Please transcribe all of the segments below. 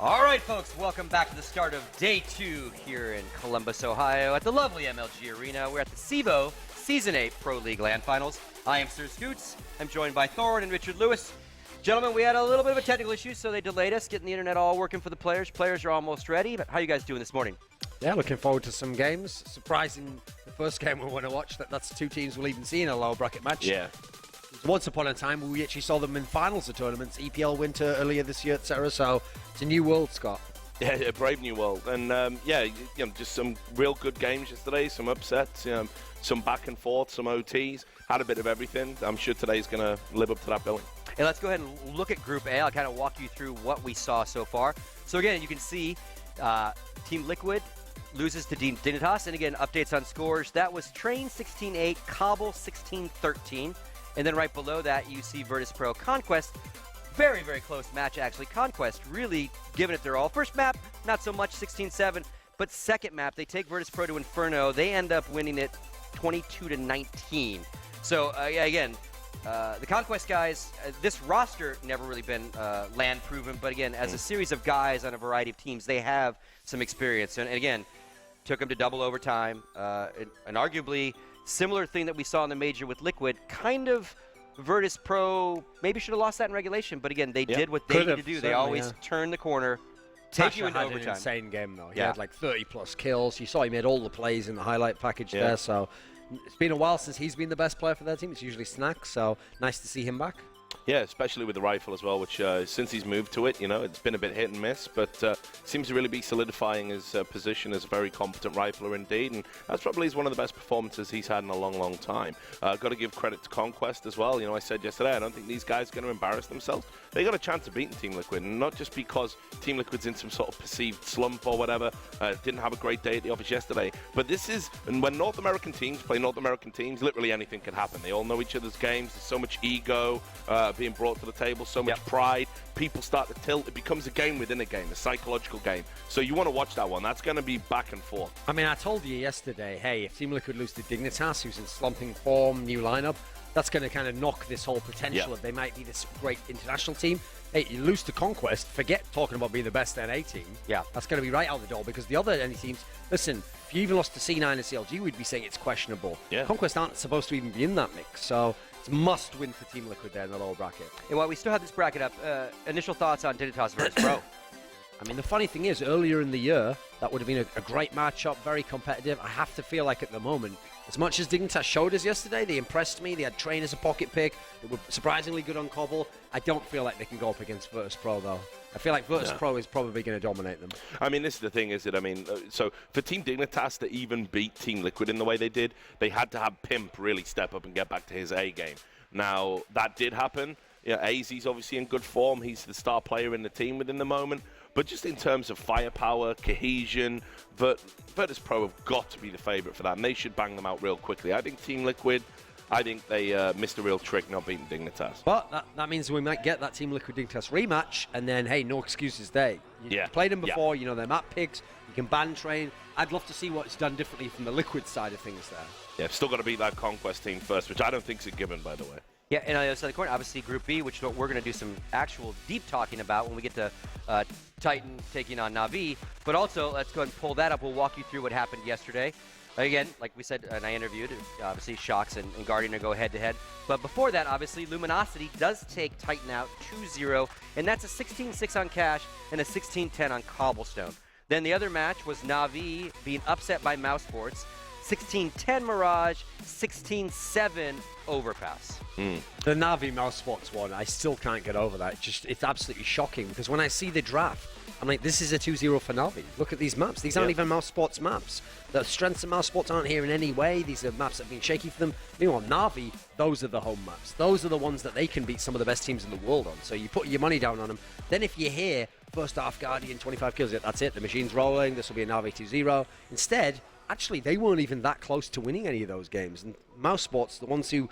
All right, folks, welcome back to the start of day 2 here in Columbus, Ohio at the lovely MLG Arena. We're at the CEVO Season 8 Pro League LAN Finals. I am Sir Scoots. I'm joined by Thorin and Richard Lewis. Gentlemen, we had a little bit of a technical issue, so they delayed us, getting the internet all working for the players. Players are almost ready, but how are you guys doing this morning? Yeah, looking forward to some games. Surprising, the first game we want to watch, that's two teams we'll even see in a lower bracket match. Yeah. Once upon a time, we actually saw them in finals of tournaments, EPL Winter earlier this year, etc. So it's a new world, Scott. Yeah, a brave new world. And just some real good games yesterday, some upsets, some back and forth, some OTs. Had a bit of everything. I'm sure today's going to live up to that billing. Hey, let's go ahead and look at Group A. I'll kind of walk you through what we saw so far. So again, you can see Team Liquid loses to Dignitas. And again, updates on scores. That was Train 16-8, Cobble 16-13. And then right below that, you see Virtus Pro Conquest. Very, very close match, actually. Conquest really giving it their all. First map, not so much, 16-7. But second map, they take Virtus Pro to Inferno. They end up winning it 22-19. So, again, the Conquest guys, this roster never really been LAN proven. But again, as a series of guys on a variety of teams, they have some experience. And again, took them to double overtime. And arguably, similar thing that we saw in the major with Liquid, kind of Virtus Pro maybe should have lost that in regulation, but again, they did what they needed to do. They always turn the corner, take you into overtime. An insane game, though. He had like 30-plus kills. You saw he made all the plays in the highlight package there, so it's been a while since he's been the best player for their team. It's usually Snack, so nice to see him back. Yeah, especially with the rifle as well, which since he's moved to it, it's been a bit hit and miss, but seems to really be solidifying his position as a very competent rifler indeed, and that's probably one of the best performances he's had in a long, long time. Got to give credit to Conquest as well. I said yesterday, I don't think these guys are going to embarrass themselves. They got a chance of beating Team Liquid, and not just because Team Liquid's in some sort of perceived slump or whatever, didn't have a great day at the office yesterday, but this is, and when North American teams play North American teams, literally anything can happen. They all know each other's games. There's so much ego being brought to the table, so much pride. People start to tilt. It becomes a game within a game, a psychological game. So you want to watch that one. That's going to be back and forth. I mean, I told you yesterday, hey, if Team Liquid lose to Dignitas, who's in slumping form, new lineup, that's going to kind of knock this whole potential of they might be this great international team. Hey, you lose to Conquest, forget talking about being the best NA team. Yeah. That's going to be right out the door, because the other NA teams, listen, if you even lost to C9 and CLG, we'd be saying it's questionable. Yeah. Conquest aren't supposed to even be in that mix, so it's a must win for Team Liquid there in the lower bracket. And while we still have this bracket up, initial thoughts on Dignitas versus Pro? I mean, the funny thing is, earlier in the year, that would have been a great matchup, very competitive. I have to feel like at the moment, as much as Dignitas showed us yesterday, they impressed me. They had Train as a pocket pick. They were surprisingly good on Cobble. I don't feel like they can go up against Virtus Pro, though. I feel like Virtus Pro is probably going to dominate them. I mean, this is the thing, is it? I mean, so for Team Dignitas to even beat Team Liquid in the way they did, they had to have Pimp really step up and get back to his A game. Now, that did happen. AZ's obviously in good form. He's the star player in the team within the moment. But just in terms of firepower, cohesion, Virtus Pro have got to be the favorite for that, and they should bang them out real quickly. I think Team Liquid, I think they missed a real trick not beating Dignitas. But that means we might get that Team Liquid Dignitas rematch, and then, hey, no excuses day. You played them before, you know, they're map picks, you can ban Train. I'd love to see what's done differently from the Liquid side of things there. Yeah, still got to beat that Conquest team first, which I don't think is a given, by the way. Yeah, and on the other side of the court, obviously Group B, which we're going to do some actual deep talking about when we get to Titan taking on Na'Vi. But also, let's go ahead and pull that up. We'll walk you through what happened yesterday. Again, like we said, and I interviewed, obviously Shox and Guardian are go head-to-head. But before that, obviously, Luminosity does take Titan out 2-0, and that's a 16-6 on Cash and a 16-10 on Cobblestone. Then the other match was Na'Vi being upset by Mouse Sports. 16-10 Mirage, 16-7 Overpass. The Na'Vi Mouse Sports one, I still can't get over that. It's absolutely shocking, because when I see the draft, I'm like, this is a 2-0 for Na'Vi. Look at these maps. These aren't even Mouse Sports maps. The strengths of Mouse Sports aren't here in any way. These are maps that have been shaky for them. Meanwhile, Na'Vi, those are the home maps. Those are the ones that they can beat some of the best teams in the world on. So you put your money down on them. Then if you hear first half Guardian, 25 kills, that's it. The machine's rolling. This will be a Na'Vi 2-0. Instead, actually, they weren't even that close to winning any of those games. And Mouse Sports, the ones who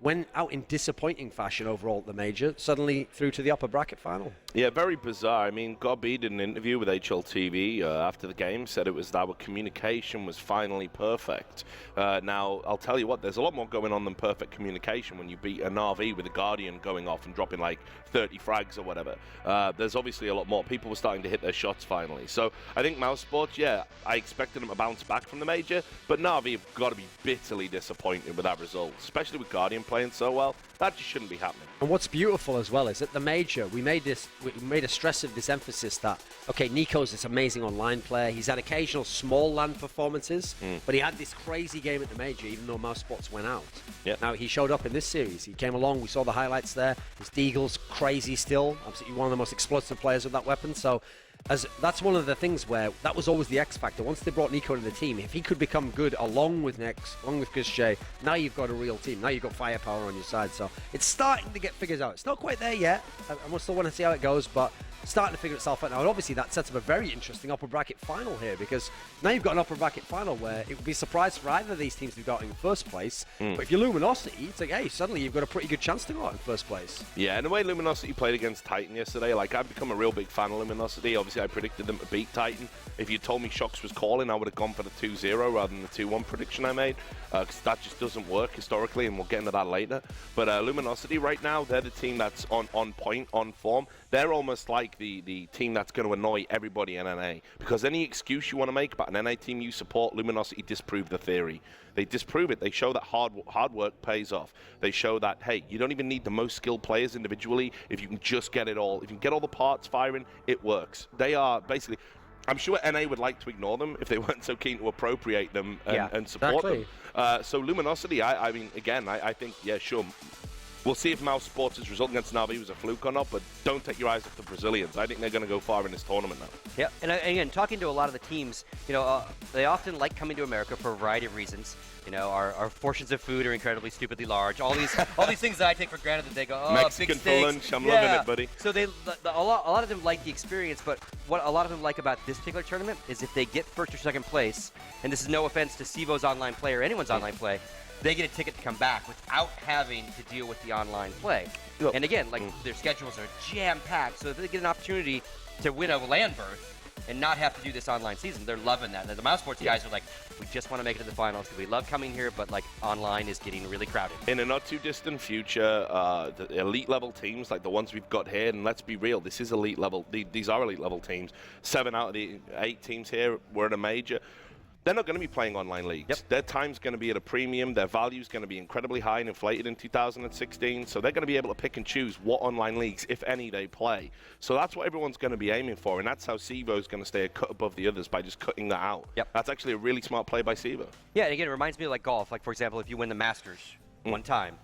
went out in disappointing fashion overall at the major, suddenly through to the upper bracket final. Yeah, very bizarre. I mean, Gobby did an interview with HLTV after the game, said it was that our communication was finally perfect. Now, I'll tell you what, there's a lot more going on than perfect communication when you beat an RV with a Guardian going off and dropping like 30 frags or whatever. There's obviously a lot more. People were starting to hit their shots finally. So I think Mouse Sports, yeah, I expected them to bounce back from the major, but Na'Vi have got to be bitterly disappointed with that result, especially with Guardian playing so well. That just shouldn't be happening. And what's beautiful as well is at the major, we made a stress of this emphasis that, okay, Nico's this amazing online player. He's had occasional small LAN performances, but he had this crazy game at the major, even though Mouse Sports went out. Yep. Now, he showed up in this series. He came along. We saw the highlights there. His Deagle's crazy still. Absolutely one of the most explosive players with that weapon. So that's one of the things where that was always the X factor. Once they brought Nico into the team, if he could become good along with Nex, along with Chris J, now you've got a real team. Now you've got firepower on your side. So it's starting to get figured out. It's not quite there yet. I still want to see how it goes, but starting to figure itself out now. And obviously that sets up a very interesting upper bracket final here, because now you've got an upper bracket final where it would be a surprise for either of these teams to go out in first place. But if you're Luminosity, it's like, hey, suddenly you've got a pretty good chance to go out in first place. Yeah, and the way Luminosity played against Titan yesterday, like, I've become a real big fan of Luminosity. Obviously, I predicted them to beat Titan. If you told me Shox was calling, I would have gone for the 2-0 rather than the 2-1 prediction I made, because that just doesn't work historically, and we'll get into that later. But Luminosity right now, they're the team that's on point, on form. They're almost like the team that's going to annoy everybody in NA, because any excuse you want to make about an NA team you support, Luminosity disprove the theory. They disprove it. They show that hard work pays off. They show that, hey, you don't even need the most skilled players individually. If you can just get it all, if you can get all the parts firing, it works. They are basically, I'm sure NA would like to ignore them if they weren't so keen to appropriate them and support them. So Luminosity, I mean, again, I think, yeah, sure. We'll see if Mouse Sports' result against Na'Vi was a fluke or not, but don't take your eyes off the Brazilians. I think they're going to go far in this tournament now. Yeah, and again, talking to a lot of the teams, you know, they often like coming to America for a variety of reasons. You know, our portions of food are incredibly stupidly large. All these things that I take for granted that they go, oh, Mexican big steaks. for lunch, I'm loving it, buddy. So a lot of them like the experience, but what a lot of them like about this particular tournament is if they get first or second place, and this is no offense to CEVO's online play or anyone's online play, they get a ticket to come back without having to deal with the online play. Yep. And again, like, their schedules are jam-packed, so if they get an opportunity to win a LAN berth and not have to do this online season, they're loving that. And the Mouse Sports guys are like, we just want to make it to the finals. We love coming here, but like online is getting really crowded. In a not too distant future, the elite level teams like the ones we've got here, and let's be real, this is elite level. These are elite level teams. 7 out of the 8 teams here were at a major. They're not going to be playing online leagues. Yep. Their time's going to be at a premium. Their value's going to be incredibly high and inflated in 2016. So they're going to be able to pick and choose what online leagues, if any, they play. So that's what everyone's going to be aiming for, and that's how CEVO is going to stay a cut above the others by just cutting that out. Yep. That's actually a really smart play by CEVO. Yeah, and again, it reminds me of like golf. Like, for example, if you win the Masters one time,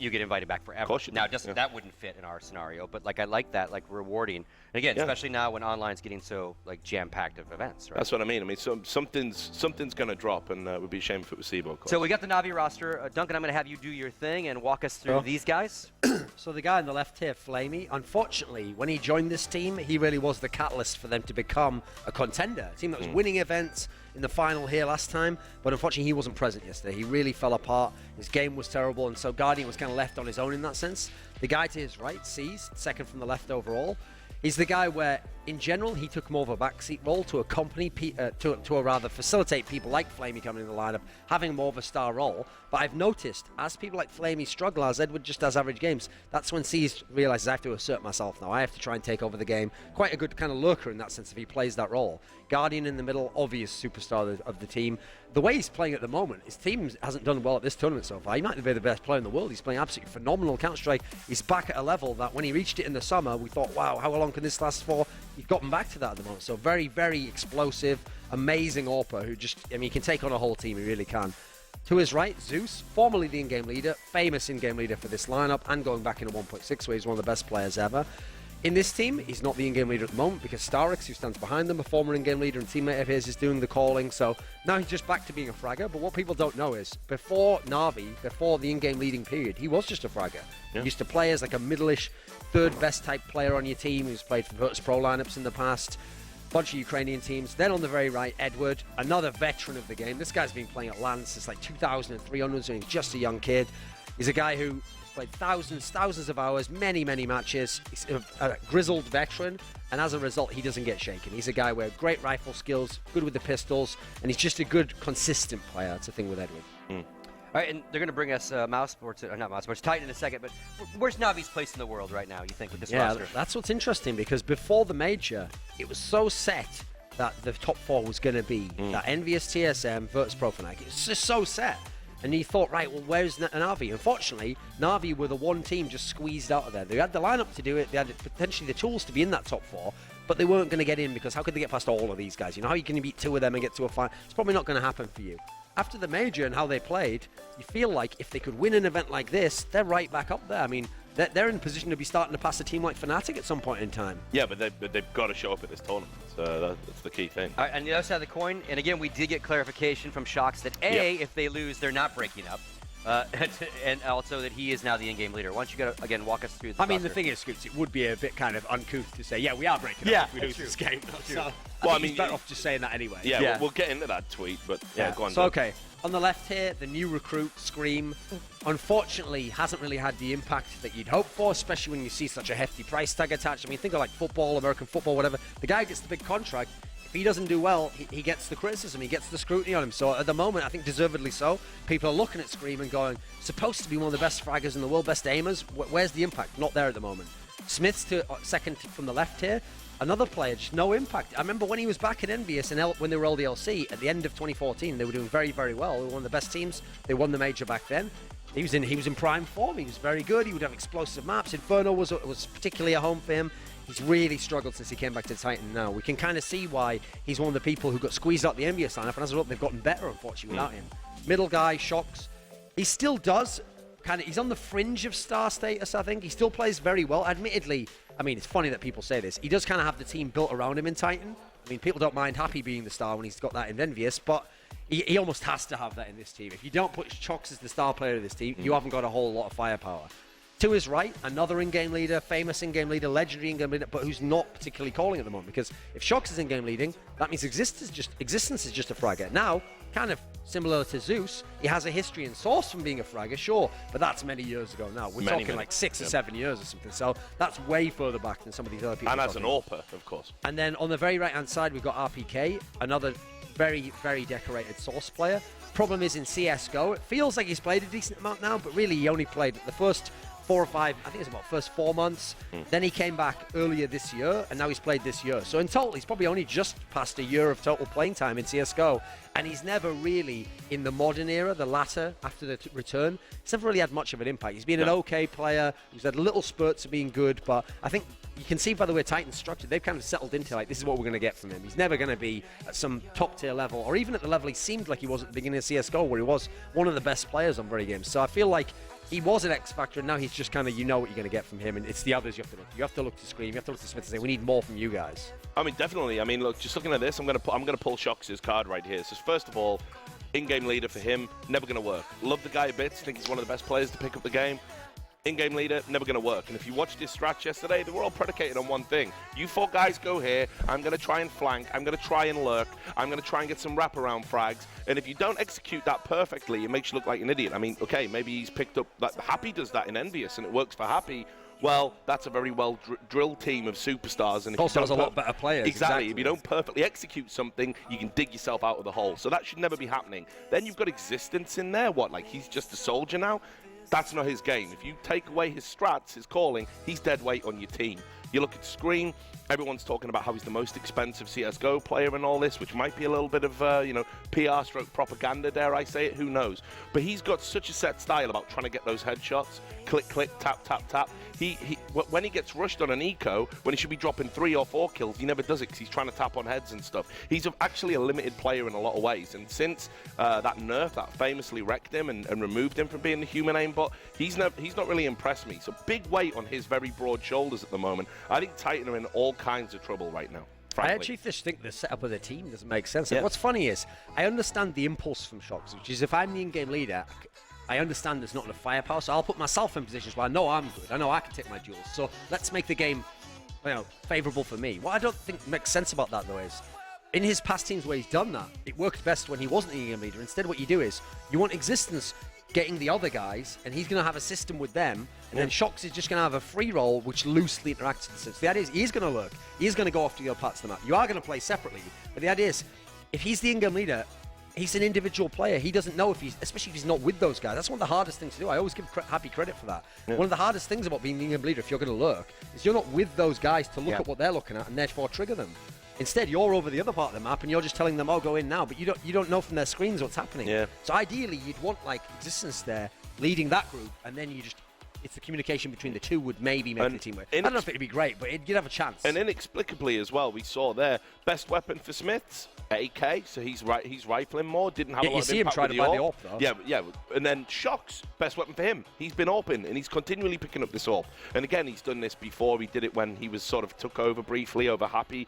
you get invited back forever. Now, that wouldn't fit in our scenario, but like I like that, like rewarding. And again, especially now when online's getting so like jam-packed of events, right? That's what I mean. I mean, something's going to drop, and it would be a shame if it was CEVO. So we got the Na'Vi roster. Duncan, I'm going to have you do your thing and walk us through these guys. So the guy on the left here, Flamey, unfortunately, when he joined this team, he really was the catalyst for them to become a contender. A team that was winning events in the final here last time, but unfortunately he wasn't present yesterday. He really fell apart. His game was terrible, and so Guardian was kind of left on his own in that sense. The guy to his right, C's, second from the left overall, he's the guy where, in general, he took more of a backseat role to accompany, to rather facilitate people like Flamey coming in the lineup, having more of a star role. But I've noticed, as people like Flamey struggle, as Edward just does average games, that's when C's realizes I have to assert myself now. I have to try and take over the game. Quite a good kind of lurker in that sense if he plays that role. Guardian in the middle, obvious superstar of the team. The way he's playing at the moment, his team hasn't done well at this tournament so far. He might be the best player in the world. He's playing absolutely phenomenal Counter-Strike. He's back at a level that when he reached it in the summer, we thought, wow, how long can this last for? He's gotten back to that at the moment. So very, very explosive, amazing AWPer who just, I mean, he can take on a whole team. He really can. To his right, Zeus, formerly the in-game leader, famous in-game leader for this lineup, and going back in a 1.6 where he's one of the best players ever. In this team, he's not the in-game leader at the moment because Starix, who stands behind them, a former in-game leader and teammate of his, is doing the calling. So now he's just back to being a fragger. But what people don't know is, before Na'Vi, before the in-game leading period, he was just a fragger. He used to play as like a middle-ish, third best type player on your team. He's played for Virtus Pro lineups in the past. bunch of Ukrainian teams. Then on the very right, Edward, another veteran of the game. This guy's been playing at LAN since like 2003 onwards, and he's just a young kid. He's a guy who played thousands of hours, many matches. He's a grizzled veteran, and as a result, he doesn't get shaken. He's a guy with great rifle skills, good with the pistols, and he's just a good, consistent player. That's the thing with Edward. All right, and they're going to bring us Mouse Sports, not Mouse Sports, Titan in a second, but where's Navi's place in the world right now, you think, with this roster? That's what's interesting, because before the major, it was so set that the top 4 was going to be that Envious, TSM, Virtus, Pro Fnatic. It's just so set. And he thought, right, well, where's Na'Vi? Unfortunately, Na'Vi were the one team just squeezed out of there. They had the lineup to do it. They had potentially the tools to be in that top 4, but they weren't going to get in, because how could they get past all of these guys? You know, how are you going to beat 2 of them and get to a final? It's probably not going to happen for you. After the major and how they played, you feel like if they could win an event like this, they're right back up there. I mean, they're in a position to be starting to pass a team like Fnatic at some point in time. Yeah, but they've got to show up at this tournament. So that's the key thing. All right, and the other side of the coin, and again, we did get clarification from Shocks that if they lose, they're not breaking up. And also that he is now the in-game leader. Why don't you again walk us through the I mean, the thing is, Scoops, it would be a bit kind of uncouth to say, yeah, we are breaking up if we lose this game. So, I mean, he's better off just saying that anyway. Yeah, we'll get into that tweet, but go on. So, okay, on the left here, the new recruit, Scream, unfortunately hasn't really had the impact that you'd hope for, especially when you see such a hefty price tag attached. I mean, think of like football, American football, whatever. The guy gets the big contract. If he doesn't do well, he gets the criticism, he gets the scrutiny on him. So at the moment, I think deservedly so, people are looking at Scream and going, supposed to be one of the best fraggers in the world, best aimers. Where's the impact? Not there at the moment. Smith's second from the left here. Another player, just no impact. I remember when he was back at Envious and when they were LDLC at the end of 2014, they were doing very, very well. They were one of the best teams. They won the major back then. He was in prime form. He was very good. He would have explosive maps. Inferno was particularly a home for him. He's really struggled since he came back to Titan now. We can kind of see why he's one of the people who got squeezed out the Envious lineup, and as a result, they've gotten better, unfortunately, without him. Middle guy, Shocks. He still does he's on the fringe of star status, I think. He still plays very well. Admittedly, I mean, it's funny that people say this. He does kind of have the team built around him in Titan. I mean, people don't mind Happy being the star when he's got that in Envious, but he almost has to have that in this team. If you don't put Shocks as the star player of this team, you haven't got a whole lot of firepower. To his right, another in-game leader, famous in-game leader, legendary in-game leader, but who's not particularly calling at the moment, because if Shocks is in-game leading, that means existence is just a fragger. Now, kind of similar to Zeus, he has a history and source from being a fragger, sure, but that's many years ago now. We're talking like 6 or 7 years or something, so that's way further back than some of these other people. And as an AWPer, of course. And then on the very right-hand side, we've got RPK, another very, very decorated source player. Problem is in CSGO, it feels like he's played a decent amount now, but really he only played the first 4 or 5, I think it was about first 4 months. Then he came back earlier this year, and now he's played this year. So in total, he's probably only just past a year of total playing time in CSGO. And he's never really, in the modern era, the latter, after the return, he's never really had much of an impact. He's been an okay player. He's had little spurts of being good, but I think you can see by the way Titan's structured, they've kind of settled into like, this is what we're going to get from him. He's never going to be at some top-tier level, or even at the level he seemed like he was at the beginning of CSGO, where he was one of the best players on very games. So I feel like he was an X factor, and now he's just kind of, you know what you're going to get from him, and it's the others you have to look to. You have to look to Scream, you have to look to Smith and say, we need more from you guys. I mean, definitely. I mean, look, just looking at this, I'm going to pull Shocks' card right here. So first of all, in-game leader for him, never going to work. Love the guy a bit. Think he's one of the best players to pick up the game. In-game leader, never going to work. And if you watched his strats yesterday, they were all predicated on one thing. You 4 guys go here, I'm going to try and flank, I'm going to try and lurk, I'm going to try and get some wraparound frags, and if you don't execute that perfectly, it makes you look like an idiot. I mean, okay, maybe he's picked up, that Happy does that in Envious, and it works for Happy. Well, that's a very well drilled team of superstars. And if also has a lot better players. Exactly. If you don't perfectly execute something, you can dig yourself out of the hole. So that should never be happening. Then you've got existence in there. What, like he's just a soldier now? That's not his game. If you take away his strats, his calling, he's dead weight on your team. You look at Scream, everyone's talking about how he's the most expensive CSGO player and all this, which might be a little bit of, PR stroke propaganda, dare I say it, who knows. But he's got such a set style about trying to get those headshots, click, click, tap, tap, tap. When he gets rushed on an eco, when he should be dropping 3 or 4 kills, he never does it because he's trying to tap on heads and stuff. He's actually a limited player in a lot of ways. And since that nerf that famously wrecked him and removed him from being the human aimbot, he's not really impressed me. So big weight on his very broad shoulders at the moment. I think Titan are in all kinds of trouble right now. Frankly. I actually just think the setup of the team doesn't make sense. Yeah. What's funny is, I understand the impulse from Shocks, which is if I'm the in-game leader, I understand there's not enough firepower, so I'll put myself in positions where I know I'm good. I know I can take my duels. So let's make the game favourable for me. What I don't think makes sense about that, though, is in his past teams where he's done that, it worked best when he wasn't the in-game leader. Instead, what you do is you want Existence getting the other guys, and he's going to have a system with them, and then Shox is just going to have a free roll which loosely interacts with the system. So the idea is he's going to lurk. He's going to go off to the other parts of the map. You are going to play separately, but the idea is if he's the in-game leader, he's an individual player. He doesn't know especially if he's not with those guys. That's one of the hardest things to do. I always give Happy credit for that. Yeah. One of the hardest things about being the in-game leader, if you're going to lurk, is you're not with those guys to look at what they're looking at and therefore trigger them. Instead, you're over the other part of the map and you're just telling them, "Oh, go in now," but you don't know from their screens what's happening. Yeah. So ideally, you'd want like Existence there leading that group, and then it's the communication between the two would maybe make the team work. I don't know if it'd be great, but you'd have a chance. And inexplicably as well, we saw there best weapon for Smiths, AK, so he's rifling more. Didn't have a lot of impact. You see him try to buy the AWP though. Yeah. And then Shox, best weapon for him. He's been open and he's continually picking up this AWP. And again, he's done this before. He did it when he was sort of took over briefly over Happy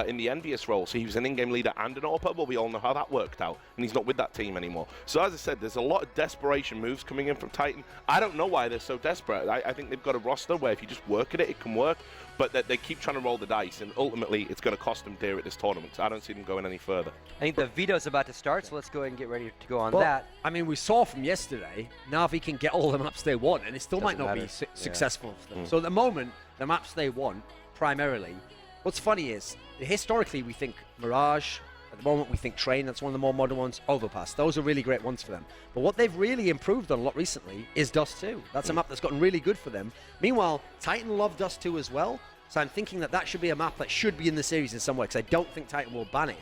in the Envious role. So he was an in-game leader and an AWPer, but we all know how that worked out. And he's not with that team anymore. So as I said, there's a lot of desperation moves coming in from Titan. I don't know why they're so desperate. I think they've got a roster where if you just work at it, it can work. But they keep trying to roll the dice, and ultimately it's going to cost them dear at this tournament. So I don't see them going any further. I think the veto's about to start, so let's go ahead and get ready to go on that. I mean, we saw from yesterday, Na'Vi can get all the maps they want, and it still might not be successful for them. So at the moment, the maps they want, primarily, what's funny is, historically we think Mirage, at the moment we think Train, that's one of the more modern ones, Overpass. Those are really great ones for them. But what they've really improved on a lot recently is Dust 2. That's a map that's gotten really good for them. Meanwhile, Titan love Dust 2 as well. So I'm thinking that should be a map that should be in the series in some way, because I don't think Titan will ban it.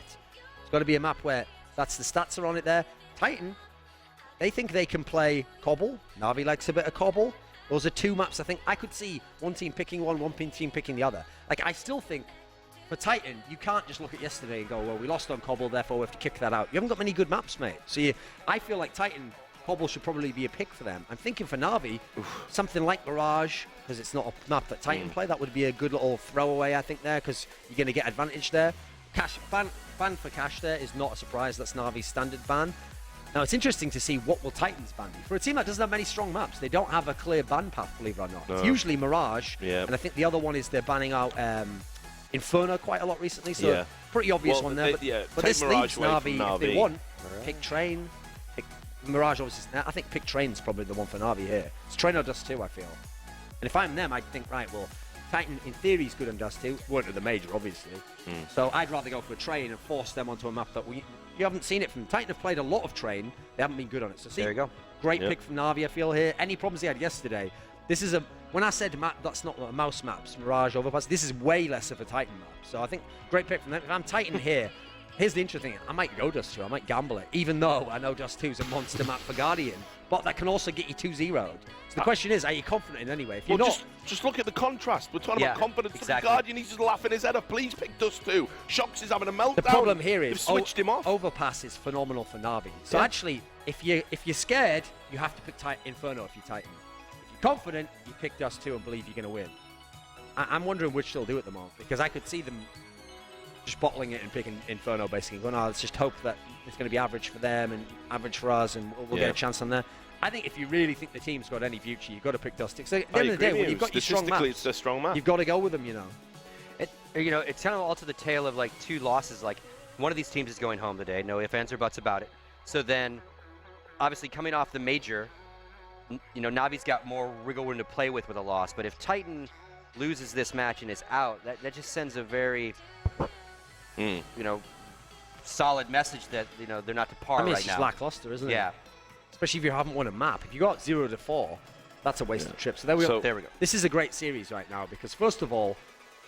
It's got to be a map where the stats are on it there. Titan, they think they can play Cobble. Na'Vi likes a bit of Cobble. Those are two maps I think I could see one team picking one team picking the other. Like, I still think for Titan, you can't just look at yesterday and go, well, we lost on Cobble, therefore we have to kick that out. You haven't got many good maps, mate. So I feel like Titan, Cobble should probably be a pick for them. I'm thinking for Na'Vi, something like Mirage, because it's not a map that Titan play. That would be a good little throwaway, I think, there, because you're going to get advantage there. Cash ban for Cash there is not a surprise. That's Na'Vi's standard ban. Now, it's interesting to see what will Titan's ban be. For a team that doesn't have many strong maps, they don't have a clear ban path, believe it or not. No. It's usually Mirage, and I think the other one is they're banning out Inferno quite a lot recently, so pretty obvious one there. But this leaves Na'Vi, if they want, pick Train. Mirage, obviously, I think pick Train's probably the one for Na'Vi here. It's Train or Dust 2, I feel. And if I'm them, I'd think, right, well, Titan, in theory, is good on Dust 2. Weren't at the major, obviously. So I'd rather go for a Train and force them onto a map that you haven't seen it from. Titan have played a lot of Train. They haven't been good on it. So see, there you go. Great pick from Na'Vi, I feel, here. Any problems they had yesterday? This is when I said map, that's not a mouse maps, Mirage, Overpass, this is way less of a Titan map. So I think great pick from them. If I'm Titan here, here's the interesting thing. I might go Dust 2. I might gamble it, even though I know Dust 2 is a monster map for Guardian. But that can also get you 2-0'd. So the question is, are you confident in anyway? If you're not, just look at the contrast. We're talking about confidence. Exactly. The Guardian, he's just laughing his head off. Please pick Dust 2. Shox is having a meltdown. The problem here is they've switched him off. Overpass is phenomenal for Na'Vi. So actually, if you're scared, you have to pick Inferno if you're Titan. If you're confident, you pick Dust 2 and believe you're going to win. I'm wondering which they'll do at the moment, because I could see them just bottling it and picking Inferno, basically. Going, let's just hope that it's going to be average for them and average for us, and we'll get a chance on there. I think if you really think the team's got any future, you've got to pick Dust 2. So at the end of the day, when you've got your strong maps, it's a strong map. You've got to go with them, you know. It's kind of also the tale of like two losses. Like, one of these teams is going home today. No ifs, ands, or buts about it. So then, obviously, coming off the major, Na'Vi's got more wiggle room to play with a loss. But if Titan loses this match and is out, that just sends a very solid message that they're not to par right now. It's just lackluster, isn't it? Yeah. Especially if you haven't won a map. If you got 0-4, that's a wasted trip. So there we go. This is a great series right now, because first of all,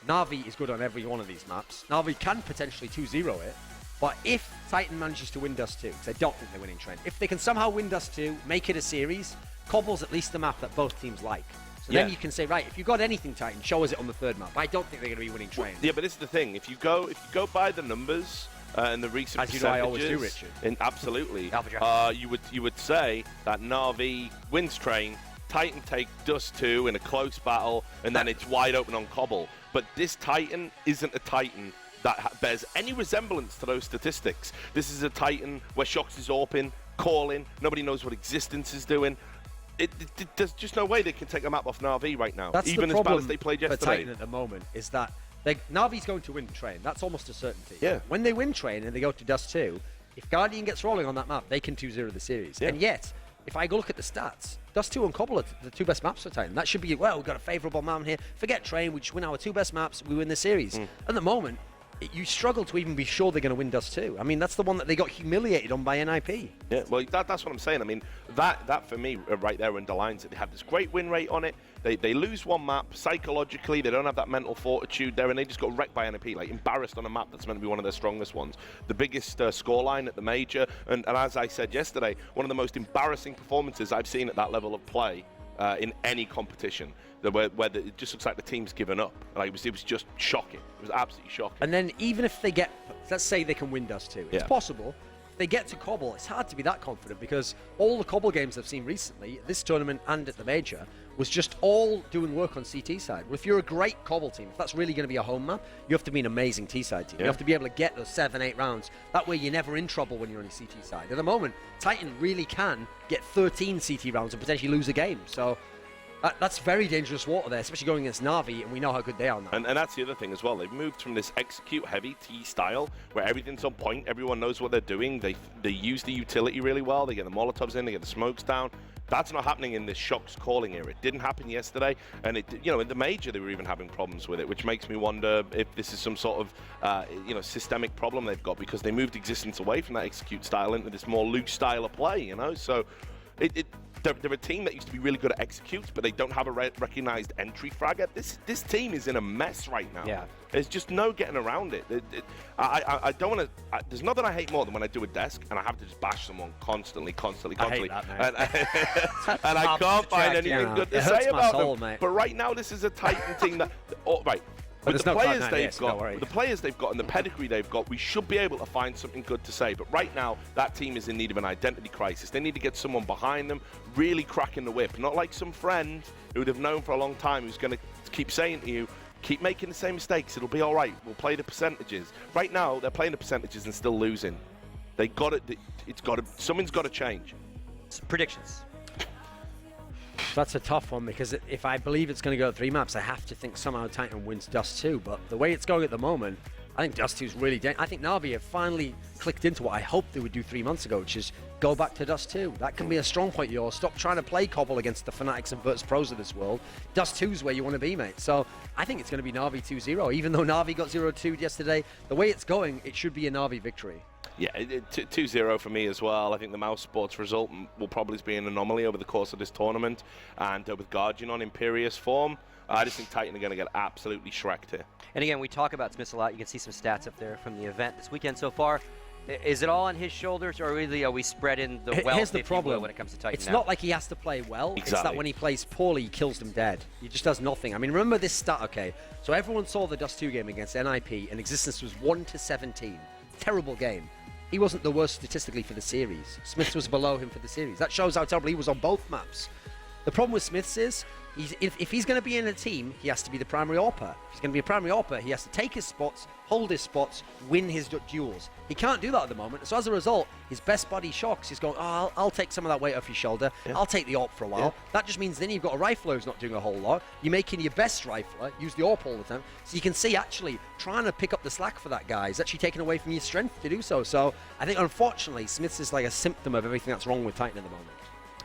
Na'Vi is good on every one of these maps. Na'Vi can potentially 2-0 it, but if Titan manages to win Dust 2, because I don't think they're winning Train, if they can somehow win Dust 2, make it a series, Cobble's at least the map that both teams like. So then you can say, right, if you've got anything, Titan, show us it on the third map. I don't think they're going to be winning Train. Yeah, but this is the thing. If you go by the numbers and the recent percentages, I always do, Richard. Absolutely. You would say that Na'Vi wins Train, Titan take Dust 2 in a close battle, and then it's wide open on Cobble. But this Titan isn't a Titan that bears any resemblance to those statistics. This is a Titan where Shox is open, calling, nobody knows what Existence is doing. there's just no way they can take a map off Na'Vi right now. That's even the as bad problem as they played for yesterday. Titan at the moment is that Na'Vi's going to win Train. That's almost a certainty. Yeah. When they win Train and they go to Dust 2, if Guardian gets rolling on that map, they can 2-0 the series. Yeah. And yet, if I go look at the stats, Dust 2 and Cobble are the 2 best maps for Titan. That should be, well, we've got a favourable map here. Forget Train, we just win our 2 best maps, we win the series. At the moment, you struggle to even be sure they're going to win Dust 2. I mean, that's the one that they got humiliated on by NIP. Yeah, well, that's what I'm saying. I mean, that for me right there underlines it. They have this great win rate on it. They lose one map psychologically. They don't have that mental fortitude there, and they just got wrecked by NIP, like embarrassed on a map that's meant to be one of their strongest ones. The biggest scoreline at the major, and as I said yesterday, one of the most embarrassing performances I've seen at that level of play in any competition. Where it just looks like the team's given up. Like it was just shocking. It was absolutely shocking. And then even if they get, let's say they can win Dust 2, it's possible. If they get to Cobble, it's hard to be that confident because all the Cobble games I've seen recently, this tournament and at the major, was just all doing work on CT side. Well, if you're a great Cobble team, if that's really going to be a home map, you have to be an amazing T-side team. You have to be able to get those 7-8 rounds. That way you're never in trouble when you're on your CT side. At the moment, Titan really can get 13 CT rounds and potentially lose a game. So that's very dangerous water there, especially going against Na'Vi, and we know how good they are now. And that's the other thing as well. They've moved from this execute-heavy T style, where everything's on point, everyone knows what they're doing. They use the utility really well. They get the Molotovs in, they get the smokes down. That's not happening in this Shocks calling era. It didn't happen yesterday, and in the major they were even having problems with it, which makes me wonder if this is some sort of systemic problem they've got because they moved existence away from that execute style into this more loose style of play. So they're a team that used to be really good at executes, but they don't have a recognized entry fragger. This team is in a mess right now. Yeah. There's just no getting around it. I don't want to. There's nothing I hate more than when I do a desk and I have to just bash someone constantly. I hate that, mate. And I can't find anything good to say about them. Mate. But right now, this is a Titan team that. Right. But With the there's players they've got and the pedigree they've got, we should be able to find something good to say. But right now, that team is in need of an identity crisis. They need to get someone behind them, really cracking the whip. Not like some friend who would have known for a long time who's going to keep saying to you, keep making the same mistakes, it'll be all right. We'll play the percentages. Right now, they're playing the percentages and still losing. Something's got to change. Predictions. That's a tough one because if I believe it's going to go 3 maps, I have to think somehow Titan wins Dust 2. But the way it's going at the moment, I think Dust 2 is really I think Na'Vi have finally clicked into what I hoped they would do 3 months ago, which is go back to Dust 2. That can be a strong point of yours. Stop trying to play Cobble against the Fanatics and Virtus Pros of this world. Dust 2 is where you want to be, mate. So I think it's going to be Na'Vi 2-0. Even though Na'Vi got 0-2 yesterday, the way it's going, it should be a Na'Vi victory. Yeah, 2-0 for me as well. I think the Mouse Sports result will probably be an anomaly over the course of this tournament. And with Guardian on imperious form, I just think Titan are going to get absolutely shreked here. And again, we talk about Smiths a lot. You can see some stats up there from the event this weekend so far. Is it all on his shoulders, or really are we spreading the wealth, Here's the problem. when it comes to Titan It's now? not like he has to play well. Exactly. It's that when he plays poorly, he kills them dead. He just does nothing. I mean, remember this stat, okay? So everyone saw the Dust 2 game against NIP, and existence was 1-17. Terrible game. He wasn't the worst statistically for the series. Smiths was below him for the series. That shows how terrible he was on both maps. The problem with Smiths is, if he's going to be in a team, he has to be the primary AWPer. If he's going to be a primary AWPer, he has to take his spots, hold his spots, win his duels. He can't do that at the moment. So as a result, his best buddy Shocks is going, oh, I'll take some of that weight off your shoulder. Yeah. I'll take the AWP for a while. Yeah. That just means then you've got a rifler who's not doing a whole lot. You're making your best rifler use the AWP all the time. So you can see actually trying to pick up the slack for that guy is actually taking away from your strength to do so. So I think unfortunately, Smiths is like a symptom of everything that's wrong with Titan at the moment.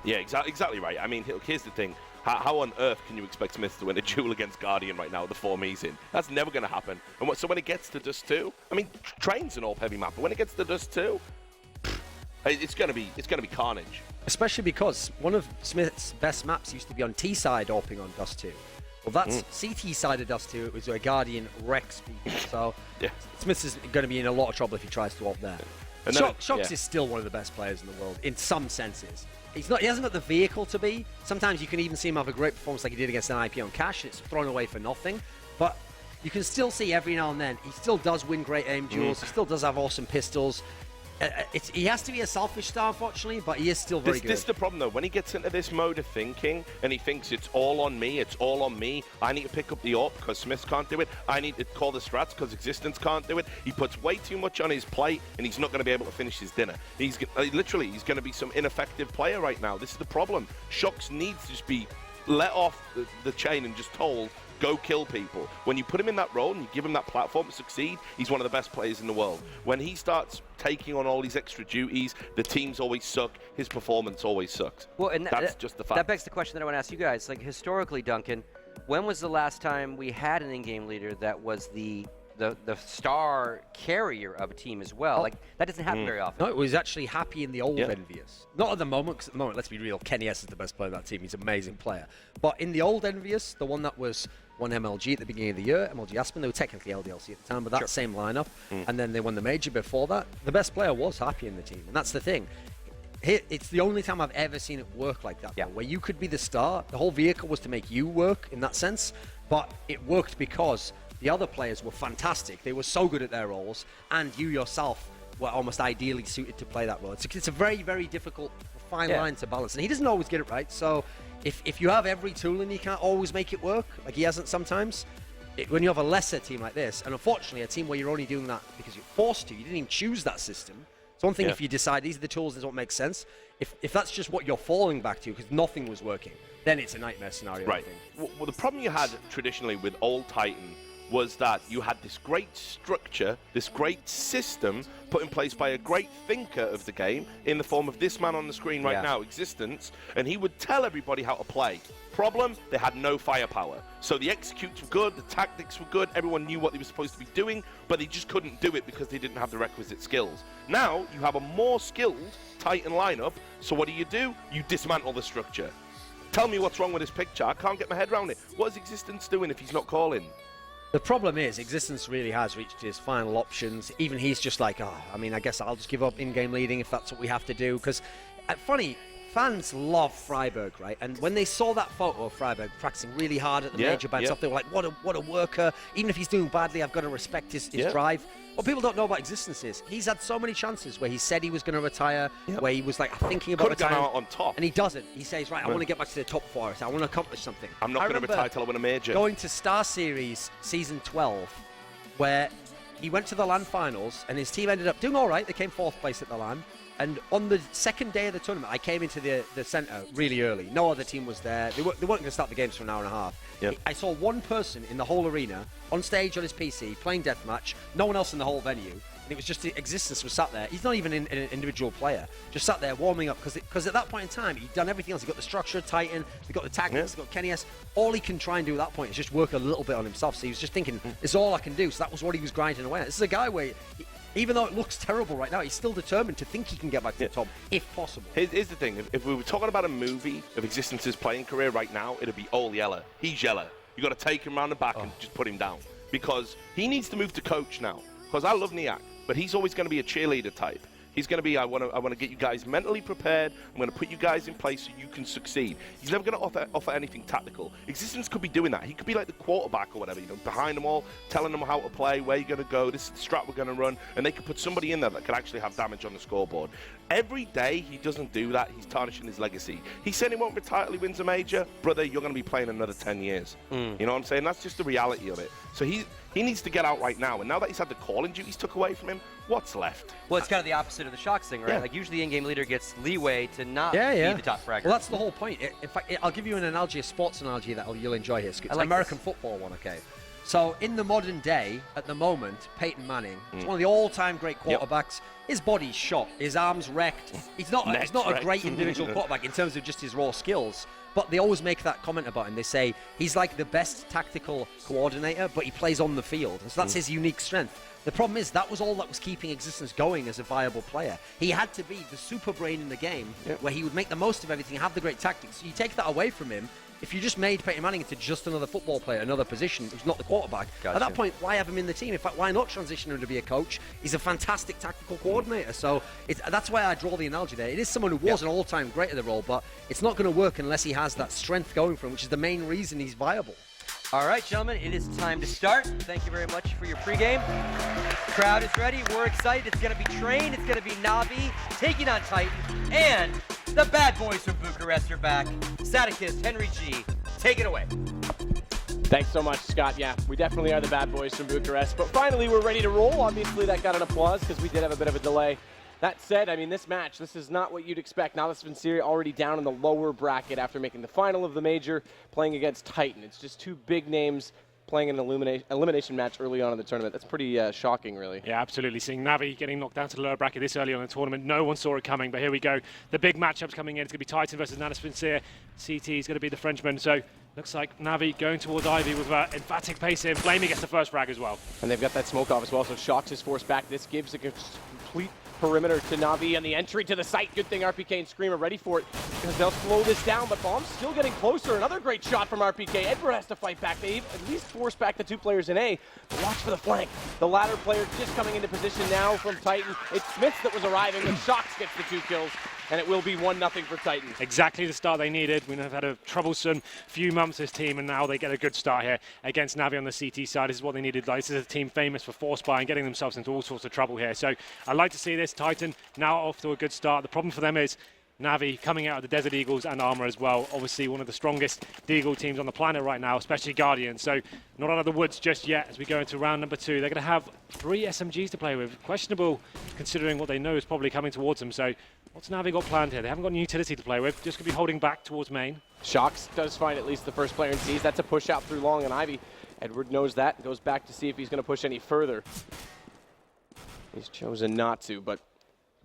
Yeah, exactly right. I mean, here's the thing. How on earth can you expect Smith to win a duel against Guardian right now with the form he's in? That's never going to happen. And so when it gets to Dust 2, I mean, Train's an AWP-heavy map, but when it gets to Dust 2, it's going to be carnage. Especially because one of Smith's best maps used to be on T-side AWPing on Dust 2. Well, that's CT side of Dust 2. It was where Guardian wrecks people. So yeah. Smiths is going to be in a lot of trouble if he tries to AWP there. Shocks is still one of the best players in the world in some senses. He hasn't got the vehicle to be. Sometimes you can even see him have a great performance like he did against NIP on Cash. It's thrown away for nothing. But you can still see every now and then he still does win great aim duels. He still does have awesome pistols. he has to be a selfish star, unfortunately, but he is still very good. This is the problem, though. When he gets into this mode of thinking and he thinks it's all on me, I need to pick up the AWP because Smiths can't do it, I need to call the strats because Existence can't do it, he puts way too much on his plate and he's not going to be able to finish his dinner. He's literally, he's going to be some ineffective player right now. This is the problem. Shocks needs to just be let off the chain and just told, go kill people. When you put him in that role and you give him that platform to succeed, he's one of the best players in the world. When he starts taking on all these extra duties, the teams always suck, his performance always sucks. Well, and that's just the fact. That begs the question that I want to ask you guys. Like, historically, Duncan, when was the last time we had an in-game leader that was the star carrier of a team as well? Like, that doesn't happen very often. No, it was actually Happy in the old Envious. Not at the moment, because at the moment, let's be real, Kenny S is the best player on that team. He's an amazing player. But in the old Envious, the one that was won MLG at the beginning of the year, MLG Aspen, they were technically LDLC at the time, but that same lineup, and then they won the major before that, the best player was Happy in the team, and that's the thing. It's the only time I've ever seen it work like that, where you could be the star. The whole vehicle was to make you work in that sense, but it worked because the other players were fantastic. They were so good at their roles, and you yourself were almost ideally suited to play that role. It's a very, very difficult, fine line to balance, and he doesn't always get it right. So if you have every tool and you can't always make it work, like he hasn't sometimes, when you have a lesser team like this, and unfortunately a team where you're only doing that because you're forced to, you didn't even choose that system. It's one thing if you decide these are the tools, this is what makes sense. If that's just what you're falling back to because nothing was working, then it's a nightmare scenario. Right. Well, the problem you had traditionally with old Titan was that you had this great structure, this great system put in place by a great thinker of the game in the form of this man on the screen right now, Existence, and he would tell everybody how to play. Problem, they had no firepower. So the executes were good, the tactics were good, everyone knew what they were supposed to be doing, but they just couldn't do it because they didn't have the requisite skills. Now, you have a more skilled Titan lineup, so what do? You dismantle the structure. Tell me what's wrong with this picture. I can't get my head around it. What is Existence doing if he's not calling? The problem is, Existence really has reached his final options. Even he's just like, I guess I'll just give up in-game leading if that's what we have to do. Because, funny, fans love Freiburg, right? And when they saw that photo of Freiburg practicing really hard at the major band stuff, they were like, what a worker. Even if he's doing badly, I've got to respect his drive. What people don't know about Existence is he's had so many chances where he said he was going to retire, where he was like thinking about retiring. Could have gone out on top. And he doesn't. He says, right, I want to get back to the top four. I want to accomplish something. I'm not going to retire till I win a major. Going to Star Series Season 12, where he went to the LAN finals, and his team ended up doing all right. They came 4th place at the LAN. And on the second day of the tournament, I came into the centre really early. No other team was there. They weren't going to start the games for an hour and a half. Yep. I saw one person in the whole arena, on stage on his PC, playing deathmatch, no one else in the whole venue. And it was just the Existence was sat there. He's not even an individual player. Just sat there warming up because at that point in time, he'd done everything else. He got the structure, Titan, he got the tactics, he got Kenny S. All he can try and do at that point is just work a little bit on himself. So he was just thinking, it's all I can do. So that was what he was grinding away at. This is a guy where, even though it looks terrible right now, he's still determined to think he can get back to the top, if possible. Here's the thing. If we were talking about a movie of Existence's playing career right now, it'd be All Yeller. He's Yeller. You got to take him round the back and just put him down. Because he needs to move to coach now. Because I love Niak, but he's always going to be a cheerleader type. He's going to be, I want to get you guys mentally prepared. I'm going to put you guys in place so you can succeed. He's never going to offer anything tactical. Existence could be doing that. He could be like the quarterback or whatever, behind them all, telling them how to play, where you're going to go, this is the strat we're going to run, and they could put somebody in there that could actually have damage on the scoreboard. Every day he doesn't do that, he's tarnishing his legacy. He said he won't retire till he wins a major. Brother, you're going to be playing another 10 years. You know what I'm saying? That's just the reality of it. So he needs to get out right now. And now that he's had the calling duties took away from him, what's left? Well, it's kind of the opposite of the Shocks thing, right? Yeah. Like, usually the in-game leader gets leeway to not be the top fragger. Well, that's the whole point. In fact, I'll give you an analogy, a sports analogy that you'll enjoy here. It's an American football one, okay? So in the modern day, at the moment, Peyton Manning, is one of the all-time great quarterbacks. His body's shot, his arms wrecked. He's not a great individual quarterback in terms of just his raw skills. But they always make that comment about him. They say he's like the best tactical coordinator, but he plays on the field. And so that's his unique strength. The problem is that was all that was keeping Existence going as a viable player. He had to be the super brain in the game where he would make the most of everything, have the great tactics. So you take that away from him. If you just made Peyton Manning into just another football player, another position, who's not the quarterback, at that point, why have him in the team? In fact, why not transition him to be a coach? He's a fantastic tactical coordinator. So that's why I draw the analogy there. It is someone who was an all-time great at the role, but it's not going to work unless he has that strength going for him, which is the main reason he's viable. All right, gentlemen, it is time to start. Thank you very much for your pregame. Crowd is ready. We're excited. It's going to be Train. It's going to be Na'Vi taking on Titan. And the bad boys from Bucharest are back. Sadikist, Henry G. Take it away. Thanks so much, Scott. Yeah, we definitely are the bad boys from Bucharest. But finally, we're ready to roll. Obviously, that got an applause because we did have a bit of a delay. That said, I mean, this match, this is not what you'd expect. Now, Vincere already down in the lower bracket after making the final of the major, playing against Titan. It's just two big names playing an elimination match early on in the tournament. That's pretty shocking, really. Yeah, absolutely. Seeing Na'Vi getting knocked down to the lower bracket this early on in the tournament, no one saw it coming, but here we go. The big matchups coming in. It's going to be Titan versus Vincere. CT is going to be the Frenchman, so looks like Na'Vi going towards Ivy with emphatic pace here. Flamey gets the first frag as well. And they've got that smoke off as well, so Shox is forced back. This gives a complete perimeter to Na'Vi and the entry to the site. Good thing RPK and Scream are ready for it because they'll slow this down, but Bomb's still getting closer. Another great shot from RPK. Edward has to fight back. They at least force back the two players in A, but watch for the flank. The latter player just coming into position now from Titan. It's Smith that was arriving, but Shox gets the 2 kills. And it will be 1-0 for Titan. Exactly the start they needed. We've had a troublesome few months, this team, and now they get a good start here against Na'Vi on the CT side. This is what they needed. This is a team famous for force buy and getting themselves into all sorts of trouble here. So I'd like to see this. Titan now off to a good start. The problem for them is Na'Vi coming out of the Desert Eagles and Armor as well. Obviously one of the strongest Deagle teams on the planet right now, especially Guardian. So not out of the woods just yet as we go into round number 2. They're going to have 3 SMGs to play with. Questionable considering what they know is probably coming towards them. So what's Na'Vi got planned here? They haven't got any utility to play with. Just going to be holding back towards main. Shox does find at least the first player and sees. That's a push out through long and Ivy. Edward knows that. Goes back to see if he's going to push any further. He's chosen not to, but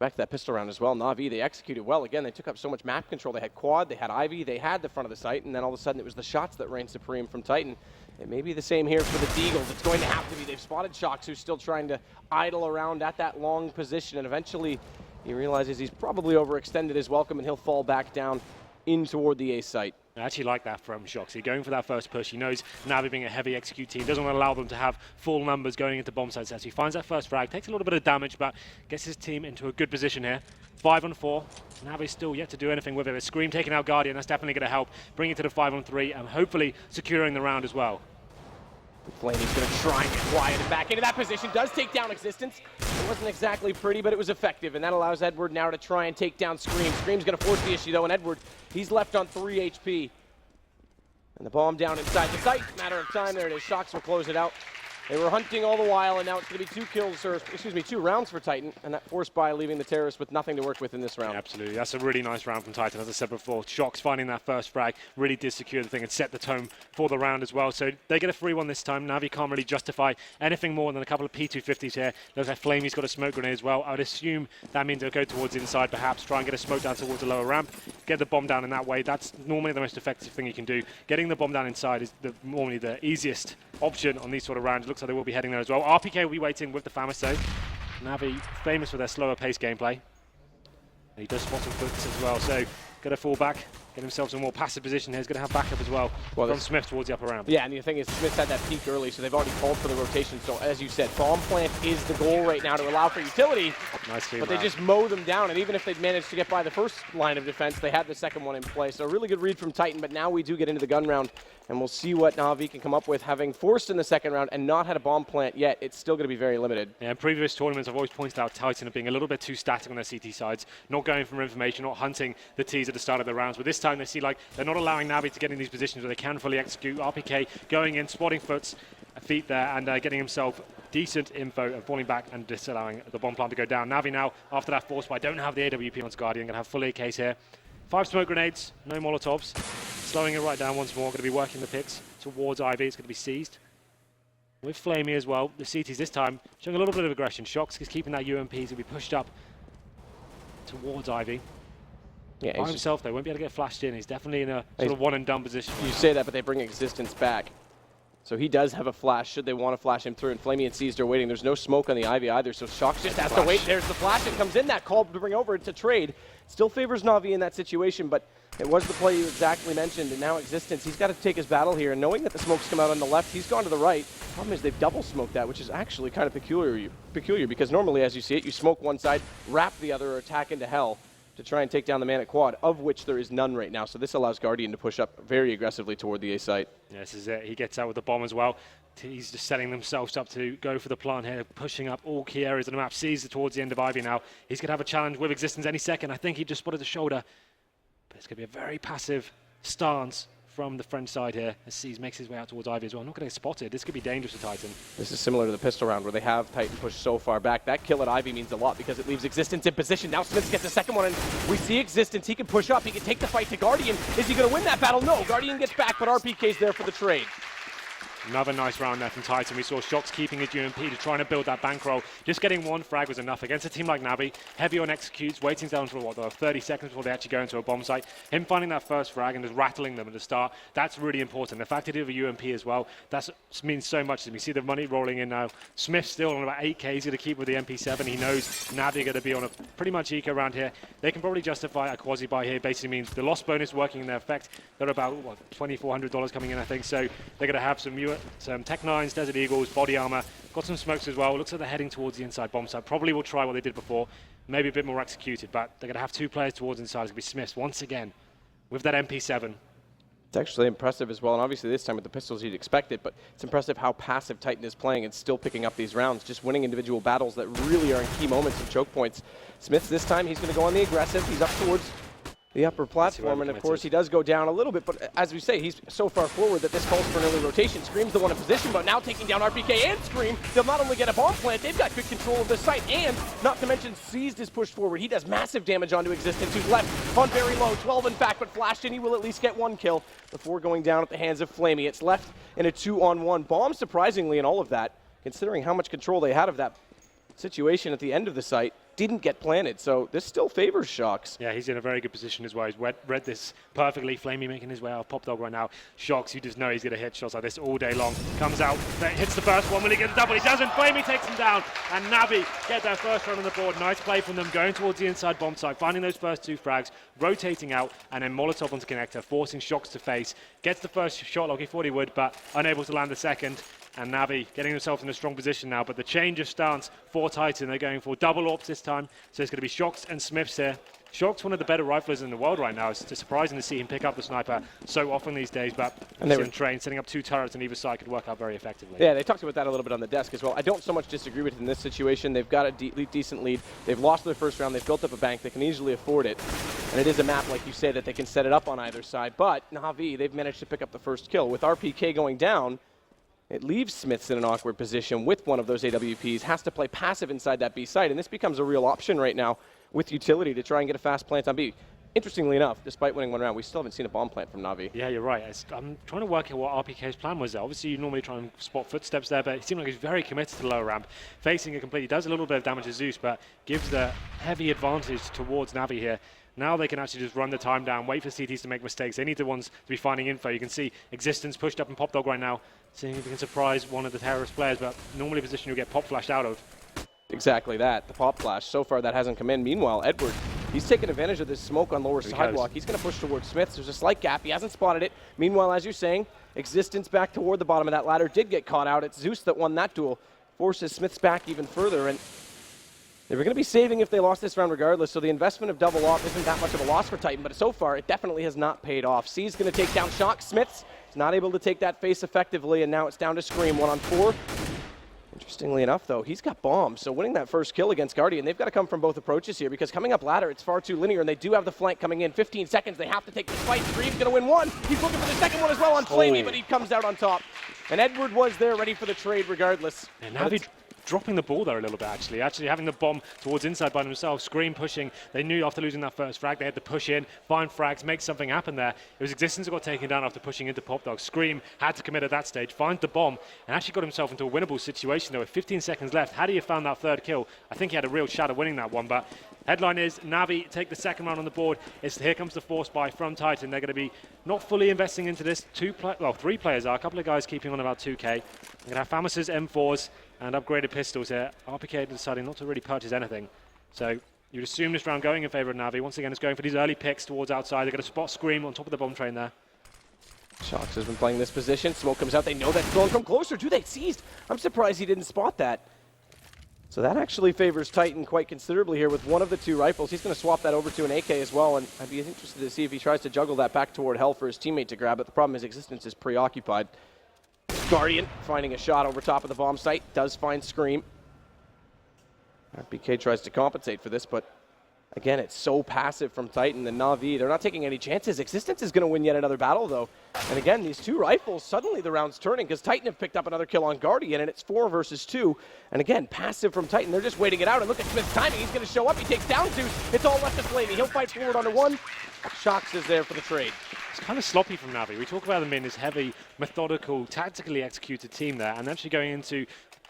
back to that pistol round as well. Na'Vi, they executed well. Again, they took up so much map control. They had quad, they had Ivy, they had the front of the site, and then all of a sudden it was the shots that reigned supreme from Titan. It may be the same here for the Deagles. It's going to have to be. They've spotted Shox, who's still trying to idle around at that long position, and eventually he realizes he's probably overextended his welcome, and he'll fall back down in toward the A site. I actually like that from Shoxy, going for that first push. He knows Na'Vi being a heavy execute team doesn't want to allow them to have full numbers going into bomb sites. So he finds that first frag, takes a little bit of damage, but gets his team into a good position here. 5-on-4. Na'Vi's still yet to do anything with it. A Scream taking out Guardian, that's definitely going to help bring it to the 5-on-3 and hopefully securing the round as well. Flamey's going to try and get quiet and back into that position. Does take down Existence. It wasn't exactly pretty, but it was effective, and that allows Edward now to try and take down Scream. Scream's going to force the issue, though, and Edward, he's left on 3 HP. And the bomb down inside the site. Matter of time. There it is. Shox will close it out. They were hunting all the while, and now it's going to be 2 kills, or excuse me, 2 rounds for Titan, and that forced by leaving the terrorists with nothing to work with in this round. Yeah, absolutely. That's a really nice round from Titan, as I said before. Shox finding that first frag really did secure the thing and set the tone for the round as well. So they get a 3-1 this time. Na'Vi can't really justify anything more than a couple of P250s here. Looks like Flamey's got a smoke grenade as well. I would assume that means they'll go towards inside, perhaps try and get a smoke down towards the lower ramp, get the bomb down in that way. That's normally the most effective thing you can do. Getting the bomb down inside is normally the easiest option on these sort of rounds. Looks like they will be heading there as well. RPK will be waiting with the Famisode. Na'Vi famous for their slower pace gameplay. And he does spot some foots as well, so got to fall back, get himself some more passive position here. He's going to have backup as well from Smith towards the upper ramp. Yeah, and the thing is, Smith had that peak early, so they've already called for the rotation. So as you said, bomb plant is the goal right now to allow for utility. Nice clean but round. they just mow them down, and even if they'd managed to get by the first line of defense, they had the second one in play. So a really good read from Titan, but now we do get into the gun round, and we'll see what Na'Vi can come up with. Having forced in the second round and not had a bomb plant yet, it's still going to be very limited. Yeah, in previous tournaments, I've always pointed out Titan of being a little bit too static on their CT sides, not going for information, not hunting the Ts at the start of the rounds. But this time they see like they're not allowing Na'Vi to get in these positions where they can fully execute. RPK going in, spotting feet there, and getting himself decent info and falling back and disallowing the bomb plant to go down. Na'Vi now, after that force buy, don't have the AWP on Guardian, going to have full AKs here. 5 smoke grenades, no Molotovs. Slowing it right down once more, going to be working the picks towards Ivy. It's going to be seized. With Flamey as well, the CTs this time showing a little bit of aggression. Shox is keeping that UMP, he's going to be pushed up towards Ivy. Yeah, By himself though, won't be able to get flashed in. He's definitely in a sort of one and done position. You say that, but they bring Existence back. So he does have a flash, should they want to flash him through, and Flamey and Seized are waiting. There's no smoke on the Ivy either, so Shox just has to wait. There's the flash, it comes in, that call to bring over, it's a trade. Still favors Na'Vi in that situation, but it was the play you exactly mentioned, and now Existence, he's got to take his battle here, and knowing that the smoke's come out on the left, he's gone to the right. Problem is they've double smoked that, which is actually kind of peculiar, because normally, as you see it, you smoke one side, wrap the other, or attack into hell to try and take down the man at quad, of which there is none right now. So this allows Guardian to push up very aggressively toward the A site. Yeah, this is it. He gets out with the bomb as well. He's just setting themselves up to go for the plant here, pushing up all key areas of the map. Sees it towards the end of Ivy now. He's going to have a challenge with Existence any second. I think he just spotted the shoulder. But it's going to be a very passive stance from the French side here as Seas makes his way out towards Ivy as well. Not going to get spotted. This could be dangerous for Titan. This is similar to the pistol round where they have Titan pushed so far back. That kill at Ivy means a lot because it leaves Existence in position. Now Smith gets the second one, and we see Existence. He can push up. He can take the fight to Guardian. Is he going to win that battle? No. Guardian gets back, but RPK's there for the trade. Another nice round there from Titan. We saw Shox keeping his UMP to trying to build that bankroll. Just getting one frag was enough against a team like Navi. Heavy on executes, waiting down for 30 seconds before they actually go into a bomb site. Him finding that first frag and just rattling them at the start, that's really important. The fact that he have a UMP as well, that means so much to him. You see the money rolling in now. Smith still on about 8k. He's going to keep with the MP7. He knows Navi are going to be on a pretty much eco around here. They can probably justify a quasi buy here. Basically means the loss bonus working in their effect. They're about $2,400 coming in, I think. So they're going to have some Tech 9s, Desert Eagles, body armor, got some smokes as well. Looks like they're heading towards the inside bomb site. Probably will try what they did before, maybe a bit more executed, but they're going to have two players towards inside. It's going to be Smith once again with that MP7. It's actually impressive as well, and obviously this time with the pistols you'd expect it, but it's impressive how passive Titan is playing and still picking up these rounds, just winning individual battles that really are in key moments and choke points. Smith this time, he's going to go on the aggressive. He's up towards the upper platform, and of course he does go down a little bit, but as we say, he's so far forward that this calls for an early rotation. Scream's the one in position, but now taking down RPK and Scream, they'll not only get a bomb plant, they've got good control of the site, and not to mention Seized is pushed forward. He does massive damage onto Existence, who's left on very low, 12 in fact, but flashed in, he will at least get one kill before going down at the hands of Flamey. It's left in a 2-on-1. Bomb, surprisingly, in all of that, considering how much control they had of that situation at the end of the site, didn't get planted, so this still favors Shox. Yeah, he's in a very good position as well. He's read this perfectly. Flamey making his way out of Pop Dog right now. Shox, you just know he's going to hit shots like this all day long. Comes out, hits the first one. Will he get a double? He doesn't. Flamey takes him down, and Navi get their first run on the board. Nice play from them, going towards the inside bomb site, finding those first two frags, rotating out, and then Molotov onto connector, forcing Shox to face. Gets the first shot like he thought he would, but unable to land the second. And Navi getting themselves in a strong position now, but the change of stance for Titan, they're going for double AWPs this time, so it's going to be Shox and Smiths here. Shox, one of the better riflers in the world right now. It's surprising to see him pick up the sniper so often these days, but and they were trained, setting up two turrets on either side could work out very effectively. Yeah, they talked about that a little bit on the desk as well. I don't so much disagree with it in this situation. They've got a decent lead. They've lost their first round. They've built up a bank. They can easily afford it. And it is a map, like you say, that they can set it up on either side. But Navi, they've managed to pick up the first kill. With RPK going down, it leaves Smiths in an awkward position with one of those AWPs, has to play passive inside that B site, and this becomes a real option right now with utility to try and get a fast plant on B. Interestingly enough, despite winning one round, we still haven't seen a bomb plant from Navi. Yeah, you're right. I'm trying to work out what RPK's plan was there. Obviously, you normally try and spot footsteps there, but it seemed like he's very committed to the lower ramp. Facing it completely, does a little bit of damage to Zeus, but gives the heavy advantage towards Navi here. Now they can actually just run the time down, wait for CTs to make mistakes. They need the ones to be finding info. You can see Existence pushed up in Pop Dog right now, seeing if he can surprise one of the terrorist players, but normally a position you'll get pop flashed out of. Exactly that, the pop flash. So far that hasn't come in. Meanwhile, Edward, he's taking advantage of this smoke on lower sidewalk. He's going to push towards Smiths. There's a slight gap. He hasn't spotted it. Meanwhile, as you're saying, Existence back toward the bottom of that ladder did get caught out. It's Zeus that won that duel. Forces Smiths back even further, and they were going to be saving if they lost this round regardless, so the investment of double off isn't that much of a loss for Titan, but so far it definitely has not paid off. C's going to take down Shox. Smiths is not able to take that face effectively, and now it's down to Scream, 1-on-4. Interestingly enough, though, he's got bombs, so winning that first kill against Guardian, they've got to come from both approaches here, because coming up ladder, it's far too linear, and they do have the flank coming in. 15 seconds, they have to take this fight. Scream's going to win one. He's looking for the second one as well on Flamey, but he comes out on top. And Edward was there, ready for the trade regardless. And Navi dropping the ball there a little bit, actually having the bomb towards inside by themselves. Scream pushing. They knew after losing that first frag, they had to push in, find frags, make something happen there. It was Existence that got taken down after pushing into Pop Dog. Scream had to commit at that stage, find the bomb, and actually got himself into a winnable situation though with 15 seconds left. Had he have found that third kill, I think he had a real shot at winning that one, but headline is Navi take the second round on the board. Here comes the force buy from Titan. They're going to be not fully investing into this. Three players are. A couple of guys keeping on about 2K. They're going to have Famus's M4s and upgraded pistols here. RPK deciding not to really purchase anything. So you'd assume this round going in favor of Navi. Once again, it's going for these early picks towards outside. They're going to spot Scream on top of the bomb train there. Shox has been playing this position. Smoke comes out. They know that's going from closer. Do they? Seized. I'm surprised he didn't spot that. So that actually favors Titan quite considerably here with one of the two rifles. He's going to swap that over to an AK as well, and I'd be interested to see if he tries to juggle that back toward Hell for his teammate to grab it. The problem is Existence is preoccupied. Guardian finding a shot over top of the bomb site, does find Scream. RPK tries to compensate for this, but again, it's so passive from Titan and Na'Vi. They're not taking any chances. Existence is going to win yet another battle, though. And again, these two rifles, suddenly the round's turning because Titan have picked up another kill on Guardian, and it's 4 versus 2. And again, passive from Titan. They're just waiting it out. And look at Smith's timing. He's going to show up. He takes down Zeus. It's all left to Flamey. He'll fight forward onto one. Shox is there for the trade. It's kind of sloppy from Na'Vi. We talk about them in this heavy, methodical, tactically executed team there, and actually going into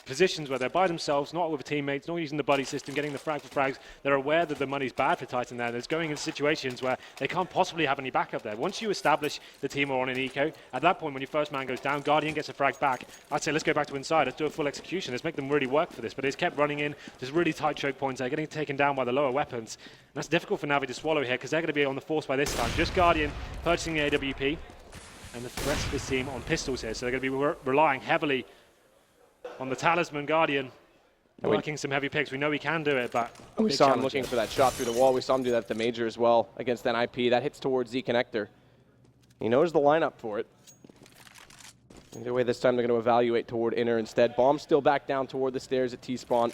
positions where they're by themselves, not with teammates, not using the buddy system, getting the frag for frags. They're aware that the money's bad for Titan there. There's going into situations where they can't possibly have any backup there. Once you establish the team are on an eco, at that point when your first man goes down, Guardian gets a frag back, I'd say let's go back to inside, let's do a full execution, let's make them really work for this. But it's kept running in, there's really tight choke points there, getting taken down by the lower weapons. And that's difficult for Na'Vi to swallow here because they're going to be on the force by this time. Just Guardian purchasing the AWP and the rest of his team on pistols here. So they're going to be relying heavily on the Talisman Guardian, working some heavy picks. We know he can do it, but we saw him looking for that shot through the wall. We saw him do that at the Major as well against NIP. That hits towards Z Connector. He knows the lineup for it. Either way, this time they're going to evaluate toward inner instead. Bomb still back down toward the stairs at T-spawn.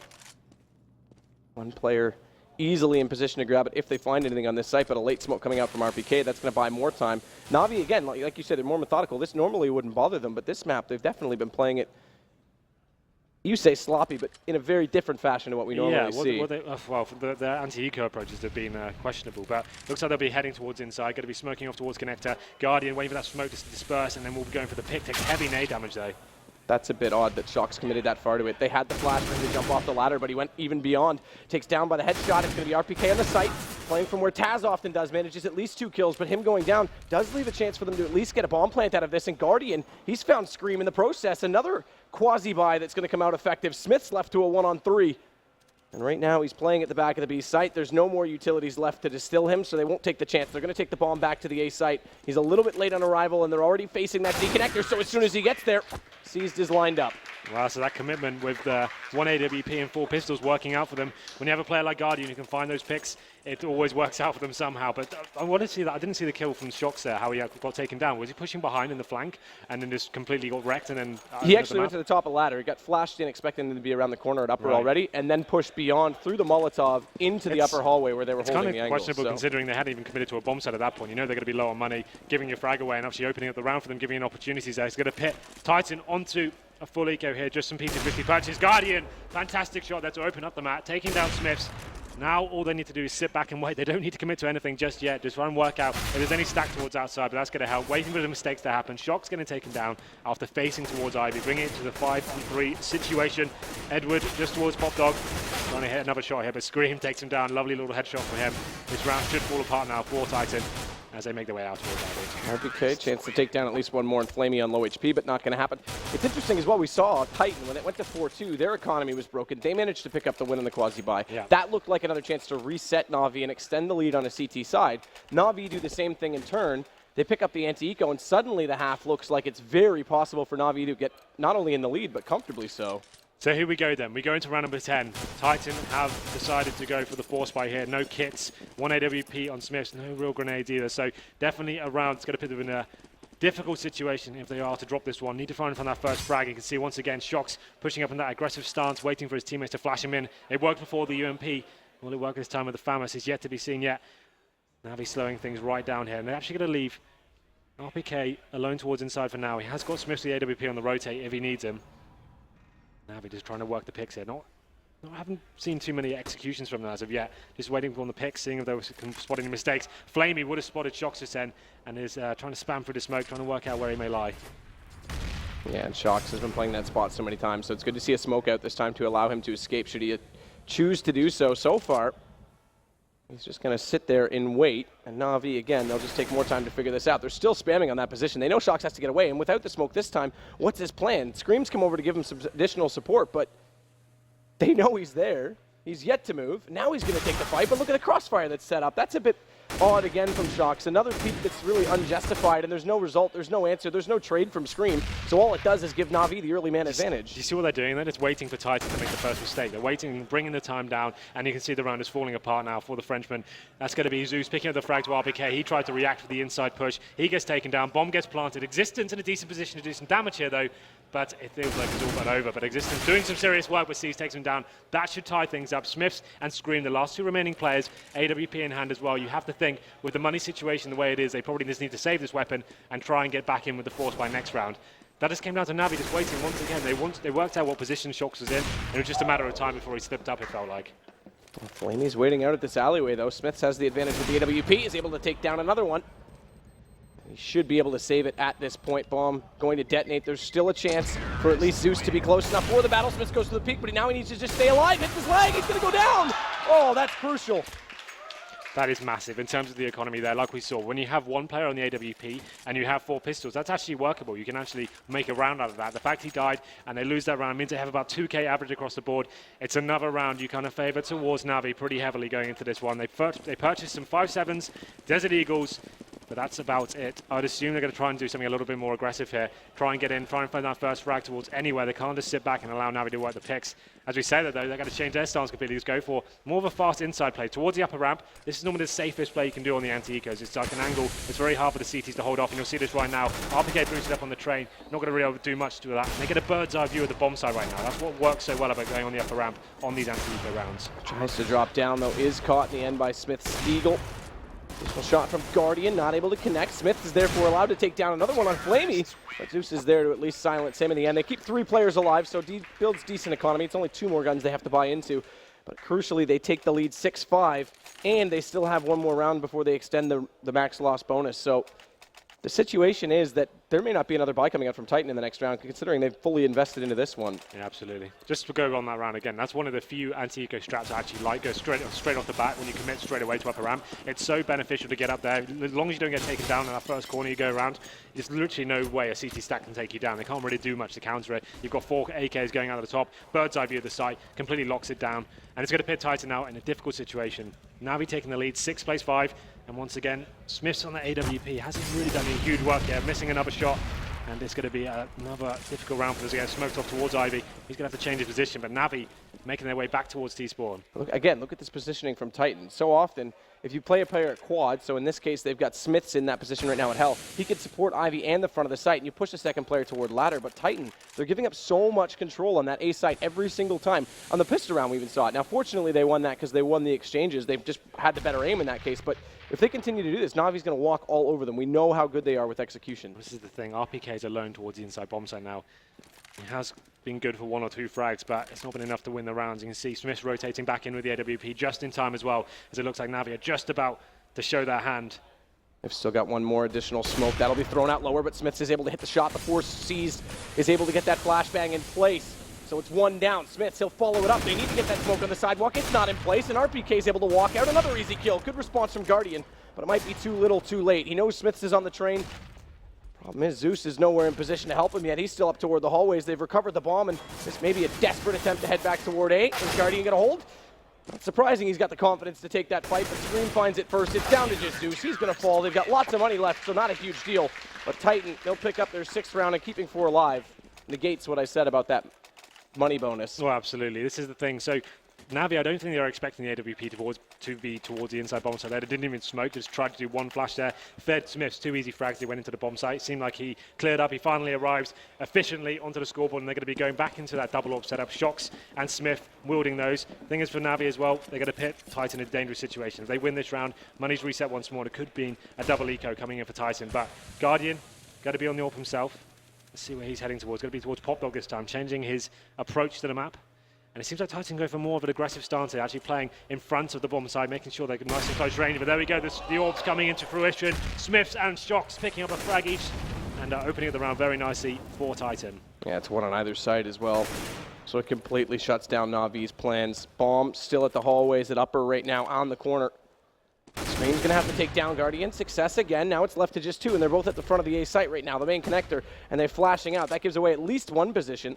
One player easily in position to grab it if they find anything on this site, but a late smoke coming out from RPK, that's going to buy more time. Na'Vi, again, like you said, they're more methodical. This normally wouldn't bother them, but this map, they've definitely been playing it, you say sloppy, but in a very different fashion to what we normally see. The anti-eco approaches have been questionable, but looks like they'll be heading towards inside, going to be smoking off towards Connector. Guardian waiting for that smoke to disperse, and then we'll be going for the pick. Takes heavy nade damage, though. That's a bit odd that Shox committed that far to it. They had the flash for him to jump off the ladder, but he went even beyond. Takes down by the headshot. It's going to be RPK on the site, playing from where Taz often does, manages at least 2 kills, but him going down does leave a chance for them to at least get a bomb plant out of this. And Guardian, he's found Scream in the process. Another quasi-buy that's going to come out effective. Smith's left to a 1-on-3. And right now he's playing at the back of the B site. There's no more utilities left to distill him, so they won't take the chance. They're going to take the bomb back to the A site. He's a little bit late on arrival, and they're already facing that D connector, so as soon as he gets there, Seized is lined up. Wow, so that commitment with 1 AWP and 4 pistols working out for them. When you have a player like Guardian who can find those picks, it always works out for them somehow. But I want to see that. I didn't see the kill from Shox there, how he got taken down. Was he pushing behind in the flank and then just completely got wrecked? And then he actually went to the top of the ladder. He got flashed in, expecting them to be around the corner at upper already, and then pushed beyond through the Molotov into the upper hallway where they were holding the angle. It's kind of questionable considering they hadn't even committed to a bomb set at that point. You know they're going to be low on money, giving your frag away and actually opening up the round for them, giving opportunities there. He's going to pit Titan onto a full eco here, just some P250 purchase. Guardian, fantastic shot there to open up the map, taking down Smiths. Now all they need to do is sit back and wait. They don't need to commit to anything just yet. Just try and work out if there's any stack towards outside, but that's going to help. Waiting for the mistakes to happen. Shock's getting taken down after facing towards Ivy, bringing it to the 5-on-3 situation. Edward just towards Pop Dog. Trying to hit another shot here, but Scream takes him down. Lovely little headshot for him. This round should fall apart now for Titan as they make their way out towards Ivy. RPK, chance to take down at least one more and Flamey on low HP, but not going to happen. It's interesting as well, we saw Titan, when it went to 4-2, their economy was broken. They managed to pick up the win in the quasi-buy. Yeah. That looked like another chance to reset Na'Vi and extend the lead on a CT side. Na'Vi do the same thing in turn. They pick up the anti-eco, and suddenly the half looks like it's very possible for Na'Vi to get not only in the lead, but comfortably so. So here we go then. We go into round number 10. Titan have decided to go for the force buy here. No kits, 1 AWP on Smiths, no real grenades either. So definitely a round that's going to put them in a difficult situation if they are to drop this one. Need to find that first frag. You can see once again Shox pushing up in that aggressive stance, waiting for his teammates to flash him in. It worked before the UMP. Will it work this time with the FAMAS? Is yet to be seen yet. Na'Vi slowing things right down here. And they're actually going to leave RPK alone towards inside for now. He has got Smiths the AWP on the rotate if he needs him. Na'Vi just trying to work the picks here. I haven't seen too many executions from them as of yet. Just waiting on the picks, seeing if they were spotting any mistakes. Flamey would have spotted Shox just then and is trying to spam through the smoke, trying to work out where he may lie. Yeah, and Shox has been playing that spot so many times, so it's good to see a smoke out this time to allow him to escape should he choose to do so. So far, he's just going to sit there and wait, and Na'Vi, again, they'll just take more time to figure this out. They're still spamming on that position. They know Shox has to get away, and without the smoke this time, what's his plan? Scream's come over to give him some additional support, but they know he's there. He's yet to move. Now he's going to take the fight, but look at the crossfire that's set up. That's a bit odd again from Shox. Another peek that's really unjustified, and there's no result, there's no answer, there's no trade from Scream. So all it does is give Na'Vi the early man advantage. Do you see what they're doing? They're just waiting for Titan to make the first mistake. They're waiting, bringing the time down, and you can see the round is falling apart now for the Frenchman. That's going to be Zeus picking up the frag to RPK. He tried to react with the inside push. He gets taken down. Bomb gets planted. Existence in a decent position to do some damage here, though. But it feels like it's all but over. But Existence doing some serious work with C's, takes him down. That should tie things up. Smiths and Scream, the last two remaining players, AWP in hand as well. You have to think, with the money situation the way it is, they probably just need to save this weapon and try and get back in with the force by next round. That just came down to Na'Vi just waiting once again. They worked out what position Shox was in, and it was just a matter of time before he slipped up, it felt like. Flamey's waiting out at this alleyway, though. Smiths has the advantage with the AWP, is able to take down another one. He should be able to save it at this point. Bomb going to detonate. There's still a chance for at least Zeus to be close enough for the battle. Smiths goes to the peak, but now he needs to just stay alive. Hits his leg. He's going to go down. Oh, that's crucial. That is massive in terms of the economy there, like we saw. When you have one player on the AWP and you have 4 pistols, that's actually workable. You can actually make a round out of that. The fact he died and they lose that round means they have about 2k average across the board. It's another round you kind of favor towards Na'Vi pretty heavily going into this one. They purchased some 5.7s, Desert Eagles, but that's about it. I'd assume they're going to try and do something a little bit more aggressive here. Try and get in, try and find that first frag towards anywhere. They can't just sit back and allow Na'Vi to work the picks. As we say that, though, they're going to change their stance completely. Just go for more of a fast inside play towards the upper ramp. This is normally the safest play you can do on the anti-ecos. It's like an angle. It's very hard for the CTs to hold off, and you'll see this right now. RPK boosted up on the train. Not going to really do much to that. And they get a bird's eye view of the bomb side right now. That's what works so well about going on the upper ramp on these anti-eco rounds. Tries to drop down, though, is caught in the end by Smith's Eagle. Additional shot from Guardian, not able to connect. Smith is therefore allowed to take down another one on Flamey, but Zeus is there to at least silence him in the end. They keep 3 players alive, so builds decent economy. It's only 2 more guns they have to buy into, but crucially they take the lead 6-5, and they still have 1 more round before they extend the max loss bonus. So the situation is that there may not be another buy coming out from Titan in the next round, considering they've fully invested into this one. Yeah, absolutely. Just to go on that round again, that's one of the few anti-eco straps I actually like. Go straight off the bat when you commit straight away to upper ramp. It's so beneficial to get up there. As long as you don't get taken down in that first corner you go around, there's literally no way a CT stack can take you down. They can't really do much to counter it. You've got 4 AKs going out of the top, bird's eye view of the site, completely locks it down. And it's going to pit Titan now in a difficult situation. Na'Vi taking the lead, 6 plays 5. And once again, Smiths on the AWP hasn't really done any huge work here, missing another shot. And it's going to be another difficult round for us. He gets smoked off towards Ivy. He's going to have to change his position, but Na'Vi making their way back towards T-Spawn. Look at this positioning from Titan. So often, if you play a player at quad, so in this case they've got Smiths in that position right now at Hell, he could support Ivy and the front of the site, and you push the second player toward ladder. But Titan, they're giving up so much control on that A site every single time. On the pistol round, we even saw it. Now, fortunately, they won that because they won the exchanges. They've just had the better aim in that case. But if they continue to do this, Na'Vi's going to walk all over them. We know how good they are with execution. This is the thing. RPK is alone towards the inside bomb site now. He has been good for 1 or 2 frags, but it's not been enough to win the rounds. You can see Smiths rotating back in with the AWP just in time as well, as it looks like Na'Vi are just about to show their hand. They've still got 1 more additional smoke. That'll be thrown out lower, but Smiths is able to hit the shot before Seized is able to get that flashbang in place. So it's 1 down. Smiths, he'll follow it up. They need to get that smoke on the sidewalk. It's not in place, and RPK is able to walk out. Another easy kill. Good response from Guardian, but it might be too little too late. He knows Smiths is on the train. Problem is, Zeus is nowhere in position to help him yet. He's still up toward the hallways. They've recovered the bomb, and this may be a desperate attempt to head back toward A. Is Guardian going to hold? Not surprising he's got the confidence to take that fight, but Scream finds it first. It's down to just Zeus. He's going to fall. They've got lots of money left, so not a huge deal. But Titan, they'll pick up their 6th round, and keeping 4 alive negates what I said about that money bonus. Well, absolutely. This is the thing. So Na'Vi, I don't think they were expecting the AWP to be towards the inside bomb site there. They didn't even smoke, just tried to do 1 flash there. Fed Smiths 2 easy frags. They went into the bomb site. It seemed like he cleared up. He finally arrives efficiently onto the scoreboard, and they're going to be going back into that double AWP setup. Shox and Smith wielding those. Thing is for Na'Vi as well, they're going to pit Titan in a dangerous situation. If they win this round, money's reset once more. It could be a double eco coming in for Titan. But Guardian, got to be on the AWP himself. Let's see where he's heading towards. Going to be towards Pop Dog this time, changing his approach to the map. And it seems like Titan go for more of an aggressive stance here, actually playing in front of the bomb side, making sure they're nice and close range. But there we go, the orbs coming into fruition. Smiths and Shox picking up a frag each and opening up the round very nicely for Titan. Yeah, it's 1 on either side as well. So it completely shuts down Na'Vi's plans. Bomb still at the hallways at upper right now on the corner. Scream's going to have to take down Guardian. Success again. Now it's left to just 2, and they're both at the front of the A site right now, the main connector, and they're flashing out. That gives away at least 1 position.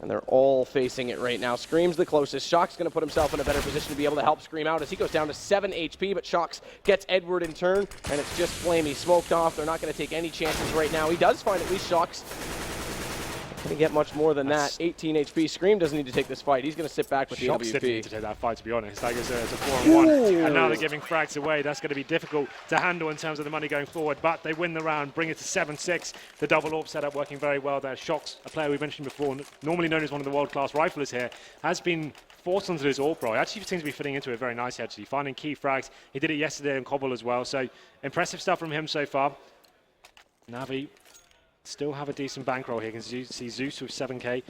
And they're all facing it right now. Scream's the closest. Shock's going to put himself in a better position to be able to help Scream out as he goes down to 7 HP, but Shocks gets Edward in turn, and it's just Flamey smoked off. They're not going to take any chances right now. He does find at least Shocks. Going to get much more than that. 18 HP. Scream doesn't need to take this fight. He's going to sit back with the Shocks didn't WP. need to take that fight, to be honest. Like it's a 4-on-1, and now they're giving frags away. That's going to be difficult to handle in terms of the money going forward, but they win the round, bring it to 7-6. The double AWP setup working very well there. Shocks, a player we mentioned before, normally known as one of the world-class riflers here, has been forced onto this AWP role. He actually seems to be fitting into it very nicely, actually, finding key frags. He did it yesterday in Cobble as well, so impressive stuff from him so far. Navi still have a decent bankroll here. You can see Zeus with 7k,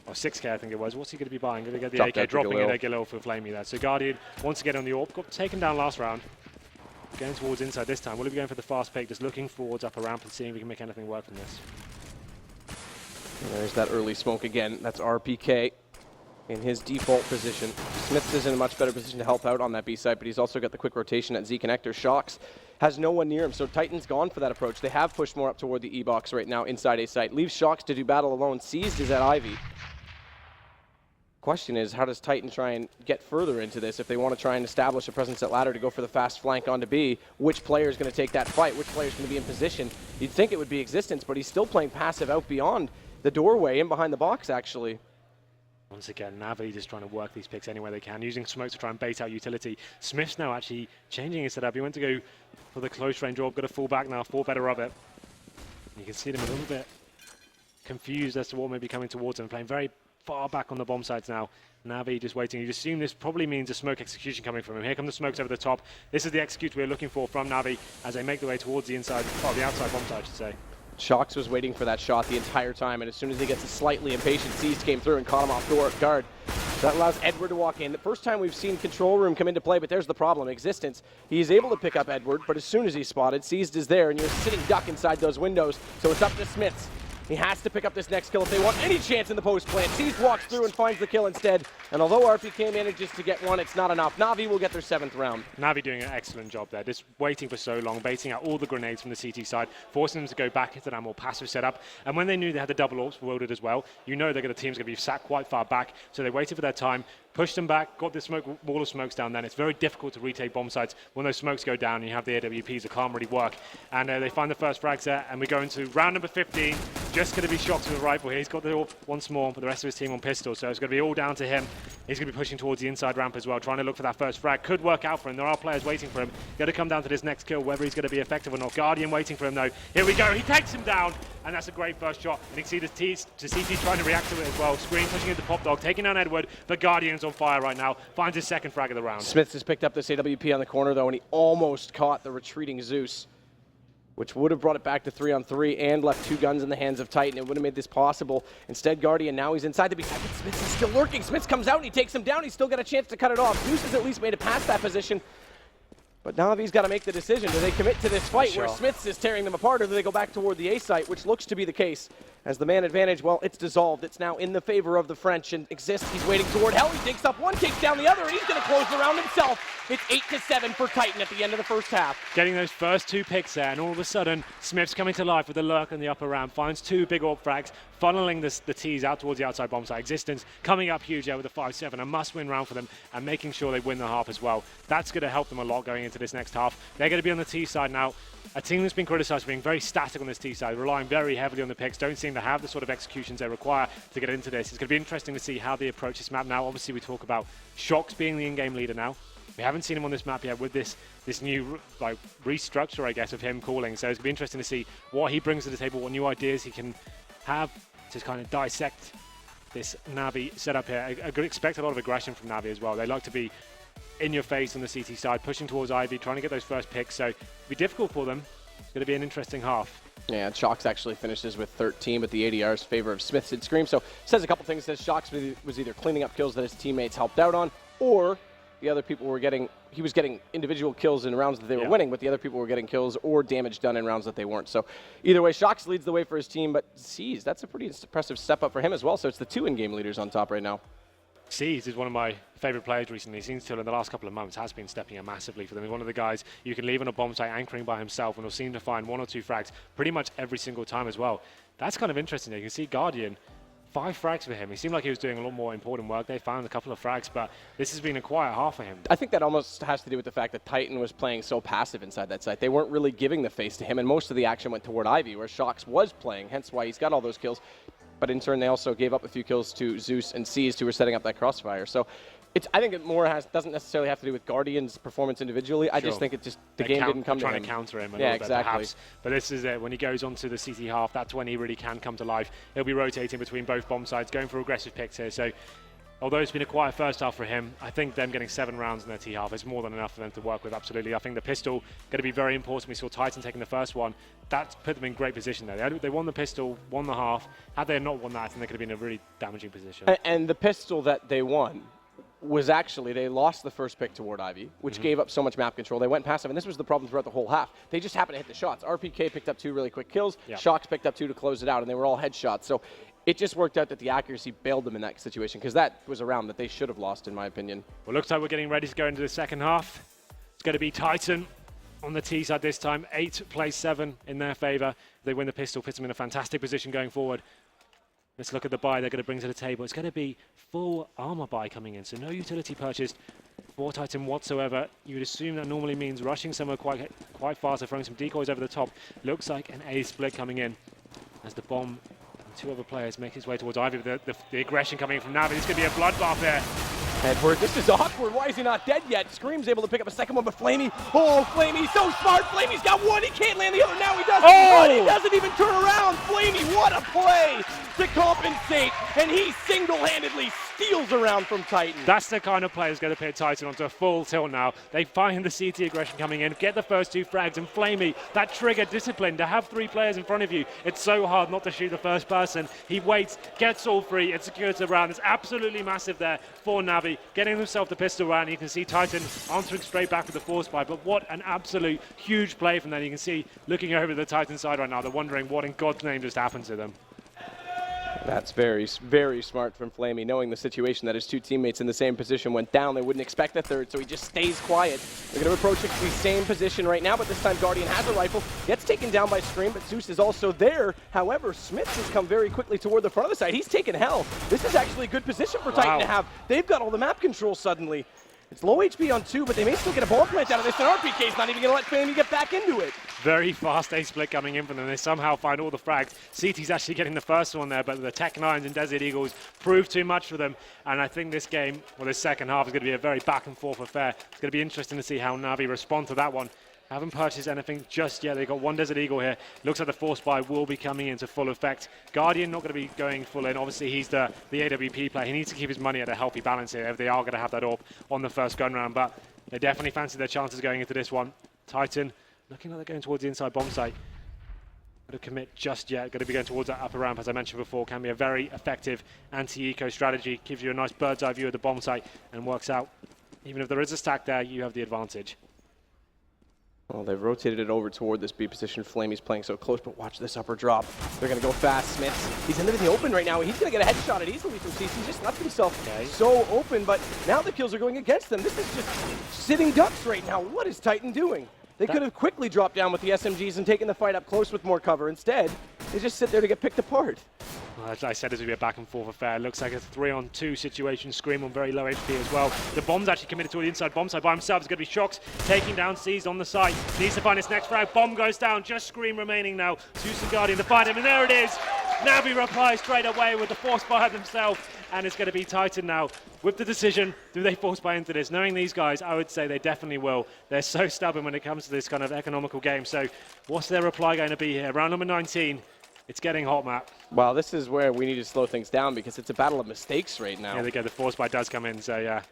or 6k I think it was. What's he going to be buying? Going to get the AK, dropping in Galil for Flamey there. So Guardian wants to get on the AWP, got taken down last round. Going towards inside this time. Will he be going for the fast pick, just looking forwards up a ramp and seeing if we can make anything work from this. And there's that early smoke again. That's RPK in his default position. Smiths is in a much better position to help out on that B side, but he's also got the quick rotation at Z connector. Shocks has no one near him, so Titan's gone for that approach. They have pushed more up toward the E-box right now inside A site. Leaves Shocks to do battle alone. Seized is at Ivy. Question is, how does Titan try and get further into this? If they want to try and establish a presence at ladder to go for the fast flank onto B, which player is going to take that fight? Which player is going to be in position? You'd think it would be Existence, but he's still playing passive out beyond the doorway, in behind the box, actually. Once again, Navi just trying to work these picks any way they can, using smoke to try and bait out utility. Smith's now actually changing his setup. He went to go for the close range AWP, got a full back now, thought better of it. You can see them a little bit confused as to what may be coming towards them, playing very far back on the bomb sites now. Navi just waiting. You'd assume this probably means a smoke execution coming from him. Here come the smokes over the top. This is the execute we're looking for from Navi as they make their way towards the inside, or the outside bomb site, I should say. Shocks was waiting for that shot the entire time, and as soon as he gets a slightly impatient, Seized came through and caught him off guard. That allows Edward to walk in. The first time we've seen Control Room come into play, but there's the problem. Existence, he is able to pick up Edward, but as soon as he's spotted, Seized is there, and you're sitting duck inside those windows, so it's up to Smiths. He has to pick up this next kill if they want any chance in the post plant. Seized walks through and finds the kill instead. And although RPK manages to get one, it's not enough. Navi will get their 7th round. Navi doing an excellent job there, just waiting for so long, baiting out all the grenades from the CT side, forcing them to go back into that more passive setup. And when they knew they had the double AWPs wielded as well, you know the team's going to be sat quite far back. So they waited for their time, pushed them back, got this wall of smokes down there. It's very difficult to retake bomb sites when those smokes go down and you have the AWPs that can't really work. And they find the first frags there, and we go into round number 15. Just going to be Shocked with a rifle here. He's got the AWP once more, but the rest of his team on pistol, so it's going to be all down to him. He's going to be pushing towards the inside ramp as well, trying to look for that first frag. Could work out for him. There are players waiting for him. Got to come down to this next kill, whether he's going to be effective or not. Guardian waiting for him though. Here we go. He takes him down, and that's a great first shot. And you can see the CT trying to react to it as well. Screen pushing into Pop Dog, taking down Edward. But Guardian's on fire right now. Finds his 2nd frag of the round. Smiths has picked up this AWP on the corner though, and he almost caught the retreating Zeus, which would have brought it back to 3-on-3 and left 2 guns in the hands of Titan. It would have made this possible. Instead, Guardian, now he's inside the B side. Smiths is still lurking. Smiths comes out and he takes him down. He's still got a chance to cut it off. Zeus has at least made it past that position. But Navi's got to make the decision. Do they commit to this fight where Smiths is tearing them apart, or do they go back toward the A site, which looks to be the case? As the man advantage, well, it's dissolved. It's now in the favor of the French, and Exists, he's waiting toward Hell. He takes up one, takes down the other, and he's going to close the round himself. It's 8-7 for Titan at the end of the first half. Getting those first 2 picks there, and all of a sudden, Smith's coming to life with the lurk in the upper ramp, finds 2 big AWP frags, funneling the T's out towards the outside bomb site. Existence coming up huge there with a 5-7, a must-win round for them, and making sure they win the half as well. That's going to help them a lot going into this next half. They're going to be on the T side now. A team that's been criticised for being very static on this T side, relying very heavily on the picks, don't seem to have the sort of executions they require to get into this. It's going to be interesting to see how they approach this map now. Obviously, we talk about Shocks being the in-game leader now. We haven't seen him on this map yet with this new restructure, I guess, of him calling. So it's going to be interesting to see what he brings to the table, what new ideas he can have to kind of dissect this Navi setup here. I could expect a lot of aggression from Navi as well. They like to be in your face on the CT side, pushing towards Ivy, trying to get those first picks. So it'll be difficult for them. It's going to be an interesting half. Yeah, Shocks actually finishes with 13, but the ADR's favor of Smiths did Scream. So says a couple things. Says Shocks was either cleaning up kills that his teammates helped out on, or the other people were he was getting individual kills in rounds that they were winning, but the other people were getting kills or damage done in rounds that they weren't. So either way, Shocks leads the way for his team, but Seized, that's a pretty impressive step up for him as well. So it's the 2 in-game leaders on top right now. Seized is one of my favourite players recently. He seems to, in the last couple of months, has been stepping up massively for them. He's one of the guys you can leave on a bomb site anchoring by himself and he'll seem to find 1 or 2 frags pretty much every single time as well. That's kind of interesting. You can see Guardian 5 frags for him. He seemed like he was doing a lot more important work. They found a couple of frags, but this has been a quiet half for him. I think that almost has to do with the fact that Titan was playing so passive inside that site. They weren't really giving the face to him, and most of the action went toward Ivy, where Shox was playing, hence why he's got all those kills. But in turn, they also gave up a few kills to Zeus and Seized, who were setting up that crossfire. So I think it more doesn't necessarily have to do with Guardian's performance individually. I just think it just the game didn't come to him. Trying to counter him a yeah, little bit, exactly. perhaps. But this is it. When he goes onto the CT half, that's when he really can come to life. He'll be rotating between both bomb sides, going for aggressive picks here. So although it's been a quiet first half for him, I think them getting 7 rounds in their T half is more than enough for them to work with, absolutely. I think the pistol going to be very important. We saw Titan taking the first one. That's put them in great position there. They won the pistol, won the half. Had they not won that, I think they could have been in a really damaging position. And the pistol that they won was actually, they lost the first pick toward Ivy, which gave up so much map control. They went passive, and this was the problem throughout the whole half. They just happened to hit the shots. RPK picked up 2 really quick kills. Yep. Shox picked up 2 to close it out, and they were all headshots. So it just worked out that the accuracy bailed them in that situation, because that was a round that they should have lost, in my opinion. Well, looks like we're getting ready to go into the second half. It's going to be Titan on the T side this time. 8 plays 7 in their favor. If they win the pistol, puts them in a fantastic position going forward. Let's look at the buy they're going to bring to the table. It's going to be full armor buy coming in, so no utility purchased for Titan whatsoever. You would assume that normally means rushing somewhere quite fast or throwing some decoys over the top. Looks like an A split coming in as the bomb and 2 other players make his way towards Ivy. The aggression coming in from Navi. It's going to be a bloodbath here. Edward, this is awkward. Why is he not dead yet? Scream's able to pick up a second one, but Flamey, oh, Flamey's so smart. Flamey's got one. He can't land the other. Now he does. Oh! But he doesn't even turn around. Flamey, what a play to compensate. And he single-handedly steals around from Titan. That's the kind of play that's going to put Titan onto a full tilt now. They find the CT aggression coming in, get the first 2 frags, and Flamey, that trigger discipline to have 3 players in front of you. It's so hard not to shoot the first person. He waits, gets all 3, and secures the round. It's absolutely massive there for Navi, getting himself the pistol round. You can see Titan answering straight back with the force buy, but what an absolute huge play from them. You can see, looking over the Titan side right now, they're wondering what in God's name just happened to them. That's very, very smart from Flamey, knowing the situation that his 2 teammates in the same position went down. They wouldn't expect the third, so he just stays quiet. They're going to approach the same position right now, but this time Guardian has a rifle, gets taken down by Scream, but Zeus is also there. However, Smiths has come very quickly toward the front of the site. He's taken hell. This is actually a good position for Titan to have. They've got all the map control suddenly. It's low HP on 2, but they may still get a bomb plant out of this, and RPK's not even going to let Flamey get back into it. Very fast A split coming in from them. They somehow find all the frags. CT's actually getting the first one there, but the Tech 9s and Desert Eagles prove too much for them. And I think this game, well, this second half is going to be a very back and forth affair. It's going to be interesting to see how Navi respond to that one. Haven't purchased anything just yet. They've got 1 Desert Eagle here. Looks like the force buy will be coming into full effect. Guardian not going to be going full in. Obviously, he's the AWP player. He needs to keep his money at a healthy balance here if they are going to have that AWP on the first gun round. But they definitely fancy their chances going into this one. Titan looking like they're going towards the inside bomb site. Going to commit just yet. Going to be going towards that upper ramp, as I mentioned before. Can be a very effective anti-eco strategy. Gives you a nice bird's eye view of the bomb site and works out. Even if there is a stack there, you have the advantage. Well, they've rotated it over toward this B position. Flamey's playing so close, but watch this upper drop. They're going to go fast. Smiths, he's in the open right now. He's going to get a headshot at easily from CC. He just left himself so open, but now the kills are going against them. This is just sitting ducks right now. What is Titan doing? They could have quickly dropped down with the SMGs and taken the fight up close with more cover. Instead, they just sit there to get picked apart. Well, as I said, this will be a back and forth affair. Looks like a 3-on-2 situation. Scream on very low HP as well. The bomb's actually committed to the inside bomb side by himself. It's going to be Shox taking down Seized on the side. Needs to find his next frag. Bomb goes down. Just Scream remaining now. Zeus and Guardian to find him, and there it is. Navi replies straight away with the force buy themselves, and it's going to be Titan now with the decision. Do they force buy into this? Knowing these guys, I would say they definitely will. They're so stubborn when it comes to this kind of economical game. So what's their reply going to be here? Round number 19. It's getting hot, Matt. Well, this is where we need to slow things down because it's a battle of mistakes right now. Yeah, they go. The force buy does come in, so yeah.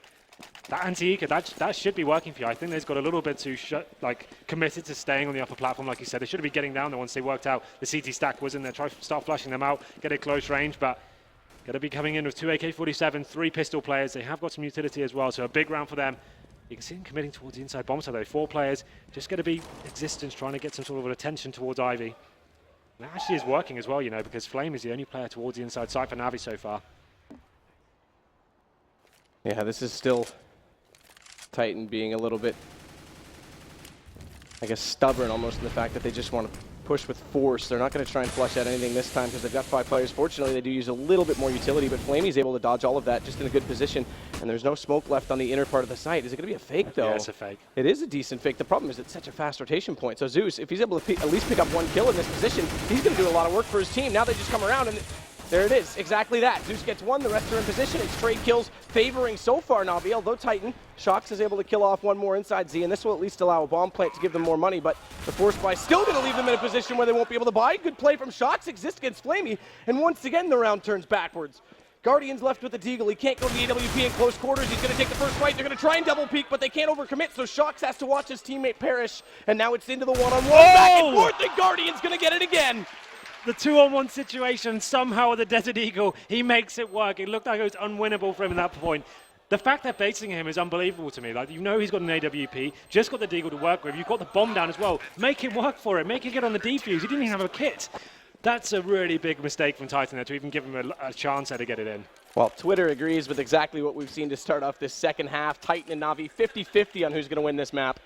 That anti-eco, that should be working for you. I think they've got a little bit too committed to staying on the upper platform, like you said. They should be getting down there once they worked out the CT stack was in there. Try to start flushing them out, get it close range, but going to be coming in with 2 AK-47, 3 pistol players. They have got some utility as well, so a big round for them. You can see them committing towards the inside bomb side, though. 4 players, just going to be existence, trying to get some sort of attention towards Ivy. And that actually is working as well, you know, because Flame is the only player towards the inside side for Navi so far. Yeah, this is still Titan being a little bit, I guess, stubborn almost in the fact that they just want to push with force. They're not going to try and flush out anything this time because they've got 5 players. Fortunately, they do use a little bit more utility, but Flamey's able to dodge all of that just in a good position, and there's no smoke left on the inner part of the site. Is it going to be a fake, though? Yeah, it's a fake. It is a decent fake. The problem is it's such a fast rotation point. So Zeus, if he's able to at least pick up 1 kill in this position, he's going to do a lot of work for his team. Now they just come around, and there it is. Exactly that. Zeus gets 1, the rest are in position. It's trade kills favoring so far Na'Vi, although Titan, Shox is able to kill off 1 more inside Z, and this will at least allow a bomb plant to give them more money, but the force buy is still going to leave them in a position where they won't be able to buy. Good play from Shox, exists against Flamey, and once again the round turns backwards. Guardian's left with the Deagle. He can't go to the AWP in close quarters. He's going to take the first fight. They're going to try and double peek, but they can't overcommit, so Shox has to watch his teammate perish, and now it's into the one-on-one. Back and forth, and Guardian's going to get it again. The 2-on-1 situation, somehow with the Desert Eagle, he makes it work. It looked like it was unwinnable for him at that point. The fact they're basing him is unbelievable to me. Like, you know he's got an AWP, just got the Deagle to work with. You've got the bomb down as well. Make him work for it. Make him get on the defuse. He didn't even have a kit. That's a really big mistake from Titan there to even give him a chance there to get it in. Well, Twitter agrees with exactly what we've seen to start off this second half. Titan and Na'Vi 50-50 on who's going to win this map.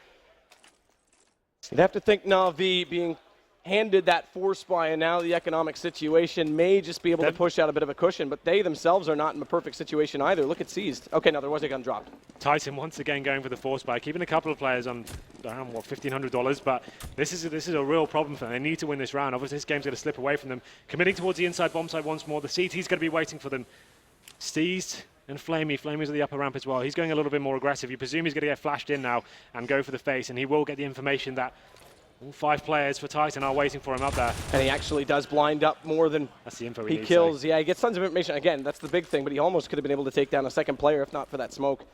You'd have to think Na'Vi being handed that force buy, and now the economic situation may just be able to push out a bit of a cushion, but they themselves are not in a perfect situation either. Look at Seized. Okay, no, there was a gun dropped. Titan once again going for the force buy, keeping a couple of players on around, what, $1,500, but this is a real problem for them. They need to win this round. Obviously, this game's going to slip away from them. Committing towards the inside bomb site once more. The CT's going to be waiting for them. Seized and Flamey. Flamey's at the upper ramp as well. He's going a little bit more aggressive. You presume he's going to get flashed in now and go for the face, and he will get the information that all 5 players for Titan are waiting for him up there. And he actually does blind up more than that's the info he kills. Yeah, he gets tons of information. Again, that's the big thing, but he almost could have been able to take down a second player if not for that smoke.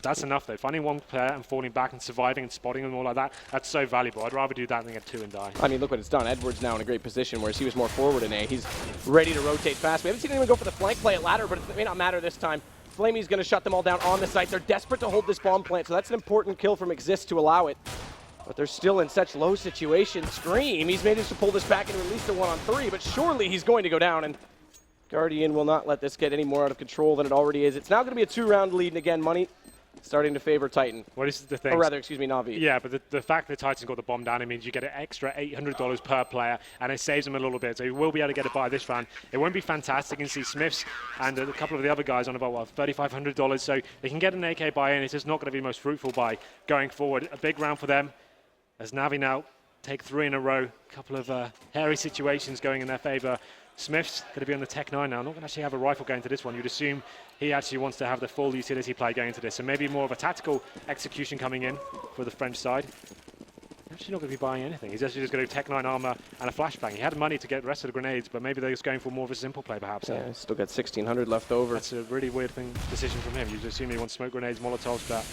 That's enough, though. Finding 1 player and falling back and surviving and spotting them all like that, that's so valuable. I'd rather do that than get 2 and die. I mean, look what it's done. Edward's now in a great position, whereas he was more forward in A. He's ready to rotate fast. We haven't seen anyone go for the flank play at ladder, but it may not matter this time. Flamey's going to shut them all down on the site. They're desperate to hold this bomb plant, so that's an important kill from Exist to allow it. But they're still in such low situations. Scream, he's managed to pull this back and release the 1-on-3, but surely he's going to go down, and Guardian will not let this get any more out of control than it already is. It's now going to be a 2-round lead, and again, money starting to favor Titan. Well, this is the thing. Or rather, excuse me, Na'Vi. Yeah, but the fact that Titan's got the bomb down, it means you get an extra $800 per player, and it saves them a little bit. So you will be able to get it by this round. It won't be fantastic. You can see Smiths and a couple of the other guys on about, what, $3,500. So they can get an AK buy in. It's just not going to be the most fruitful buy going forward. A big round for them, as Na'Vi now take 3 in a row. A couple of hairy situations going in their favor. Smith's going to be on the Tech 9 now. Not going to actually have a rifle going to this one. You'd assume he actually wants to have the full utility play going into this. So maybe more of a tactical execution coming in for the French side. Actually not going to be buying anything. He's actually just going to do Tech 9 armor and a flashbang. He had money to get the rest of the grenades, but maybe they're just going for more of a simple play perhaps. Yeah, he's still got 1,600 left over. That's a really weird decision from him. You'd assume he wants smoke grenades, Molotovs, but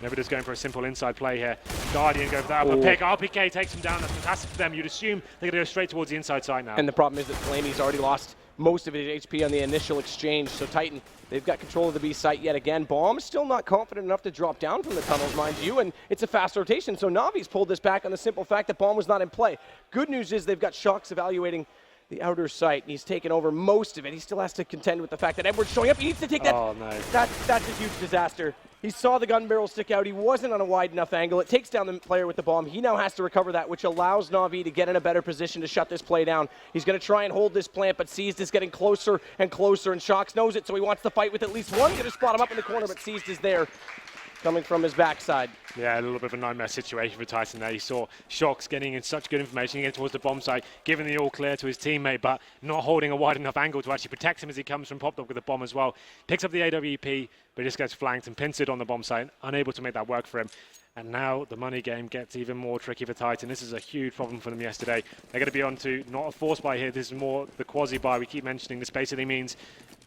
maybe just going for a simple inside play here. Guardian go for that upper pick. RPK takes him down. That's fantastic for them. You'd assume they're going to go straight towards the inside side now. And the problem is that Flamey's already lost most of his HP on the initial exchange. So Titan, they've got control of the B site yet again. Bomb still not confident enough to drop down from the tunnels, mind you, and it's a fast rotation. So Na'Vi's pulled this back on the simple fact that Bomb was not in play. Good news is they've got Shox evaluating the outer site, and he's taken over most of it. He still has to contend with the fact that Edward's showing up. He needs to take that. Oh, no. That's a huge disaster. He saw the gun barrel stick out. He wasn't on a wide enough angle. It takes down the player with the bomb. He now has to recover that, which allows Na'Vi to get in a better position to shut this play down. He's going to try and hold this plant, but Seized is getting closer and closer, and Shox knows it, so he wants to fight with at least one. Going to spot him up in the corner, but Seized is there, coming from his backside. Yeah, a little bit of a nightmare situation for Tyson there. You saw Shox getting in such good information, getting towards the bomb site, giving the all clear to his teammate, but not holding a wide enough angle to actually protect him as he comes from pop up with the bomb as well. Picks up the AWP, but just gets flanked and pins it on the bomb site, unable to make that work for him. And now the money game gets even more tricky for Titan. This is a huge problem for them yesterday. They're going to be on to not a force buy here. This is more the quasi buy we keep mentioning. This basically means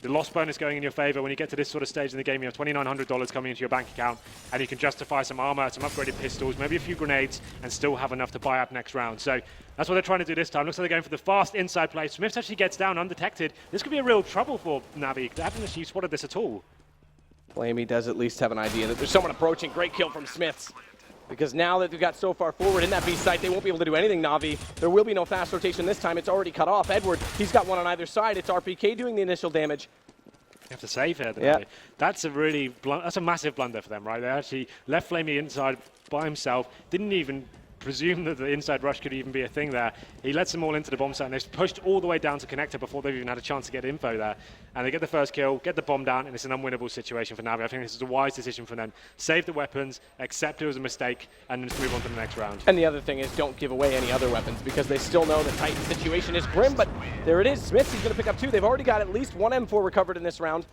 the loss bonus going in your favor. When you get to this sort of stage in the game, you have $2,900 coming into your bank account, and you can justify some armor, some upgraded pistols, maybe a few grenades, and still have enough to buy up next round. So that's what they're trying to do this time. Looks like they're going for the fast inside play. Smith actually gets down undetected. This could be a real trouble for Na'Vi. They haven't actually spotted this at all. Flamey does at least have an idea that there's someone approaching. Great kill from Smiths. Because now that they've got so far forward in that B site, they won't be able to do anything, Na'Vi. There will be no fast rotation this time. It's already cut off. Edward, he's got one on either side. It's RPK doing the initial damage. You have to save here. Yeah. That's a massive blunder for them, right? They actually left Flamey inside by himself, didn't even presume that the inside rush could even be a thing there. He lets them all into the bomb site, and they've pushed all the way down to connector before they've even had a chance to get info there. And they get the first kill, get the bomb down, and it's an unwinnable situation for Navi. I think this is a wise decision for them. Save the weapons, accept it was a mistake, and just move on to the next round. And the other thing is don't give away any other weapons because they still know the Titan situation is grim, but there it is. Smiths, he's going to pick up 2. They've already got at least 1 M4 recovered in this round.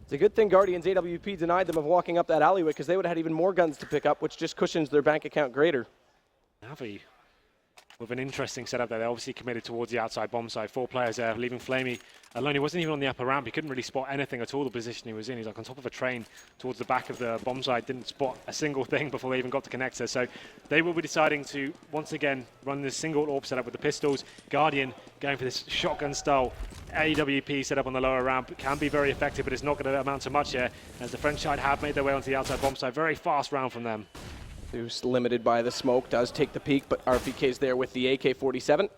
It's a good thing Guardian's AWP denied them of walking up that alleyway because they would have had even more guns to pick up, which just cushions their bank account greater. Navi with an interesting setup there. They're obviously committed towards the outside bomb side. 4 players there, leaving Flamey alone. He wasn't even on the upper ramp. He couldn't really spot anything at all, the position he was in. He's like on top of a train towards the back of the bomb side. Didn't spot a single thing before they even got to connector. So they will be deciding to, once again, run this single AWP setup with the pistols. Guardian going for this shotgun style AWP setup on the lower ramp. It can be very effective, but it's not going to amount to much here, as the French side have made their way onto the outside bomb side. Very fast round from them. Who's limited by the smoke, does take the peek, but RPK's there with the AK-47.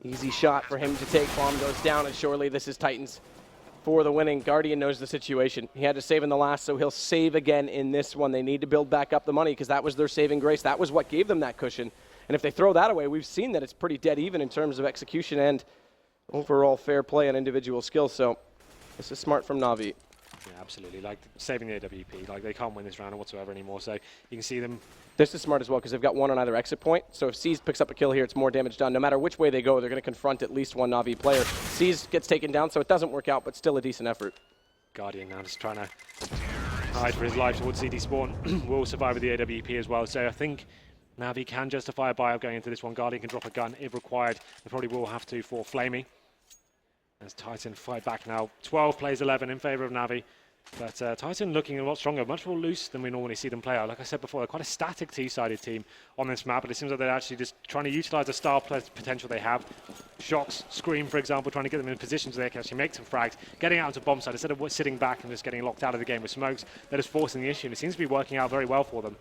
Easy shot for him to take. Bomb goes down, and surely this is Titans for the winning. Guardian knows the situation. He had to save in the last, so he'll save again in this one. They need to build back up the money because that was their saving grace. That was what gave them that cushion. And if they throw that away, we've seen that it's pretty dead even in terms of execution and overall fair play and individual skill. So this is smart from Na'Vi. Yeah, absolutely. Like saving the AWP. Like they can't win this round whatsoever anymore. So you can see them. This is smart as well because they've got 1 on either exit point. So if C's picks up a kill here, it's more damage done. No matter which way they go, they're going to confront at least 1 Na'Vi player. C's gets taken down, so it doesn't work out, but still a decent effort. Guardian now just trying to hide for his life towards CD spawn. Will survive with the AWP as well. So I think Na'Vi can justify a buy-up going into this one. Guardian can drop a gun if required. They probably will have to for Flamey. As Titan fight back now. 12 plays 11 in favor of Na'Vi. But Titan looking a lot stronger, much more loose than we normally see them play out. Like I said before, they're quite a static T-sided team on this map, but it seems like they're actually just trying to utilize the star potential they have. Shox, Scream, for example, trying to get them in positions where they can actually make some frags, getting out into bomb side instead of sitting back and just getting locked out of the game with smokes. They're just forcing the issue, and it seems to be working out very well for them.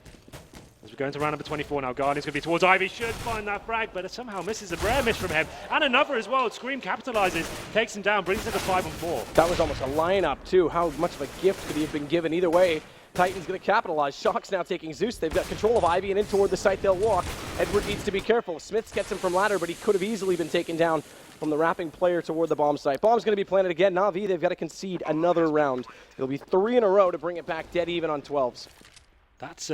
As we go into round number 24 now, Guardian's going to be towards Ivy, should find that frag, but it somehow misses. A rare miss from him, and another as well. Scream capitalizes, takes him down, brings it to 5-4. That was almost a lineup too. How much of a gift could he have been given? Either way, Titan's going to capitalize. Shox now taking Zeus. They've got control of Ivy, and in toward the site they'll walk. Edward needs to be careful. Smiths gets him from ladder, but he could have easily been taken down from the wrapping player toward the bomb site. Bomb's going to be planted again. Na'Vi, they've got to concede another round. It'll be 3 in a row to bring it back dead even on 12s. That's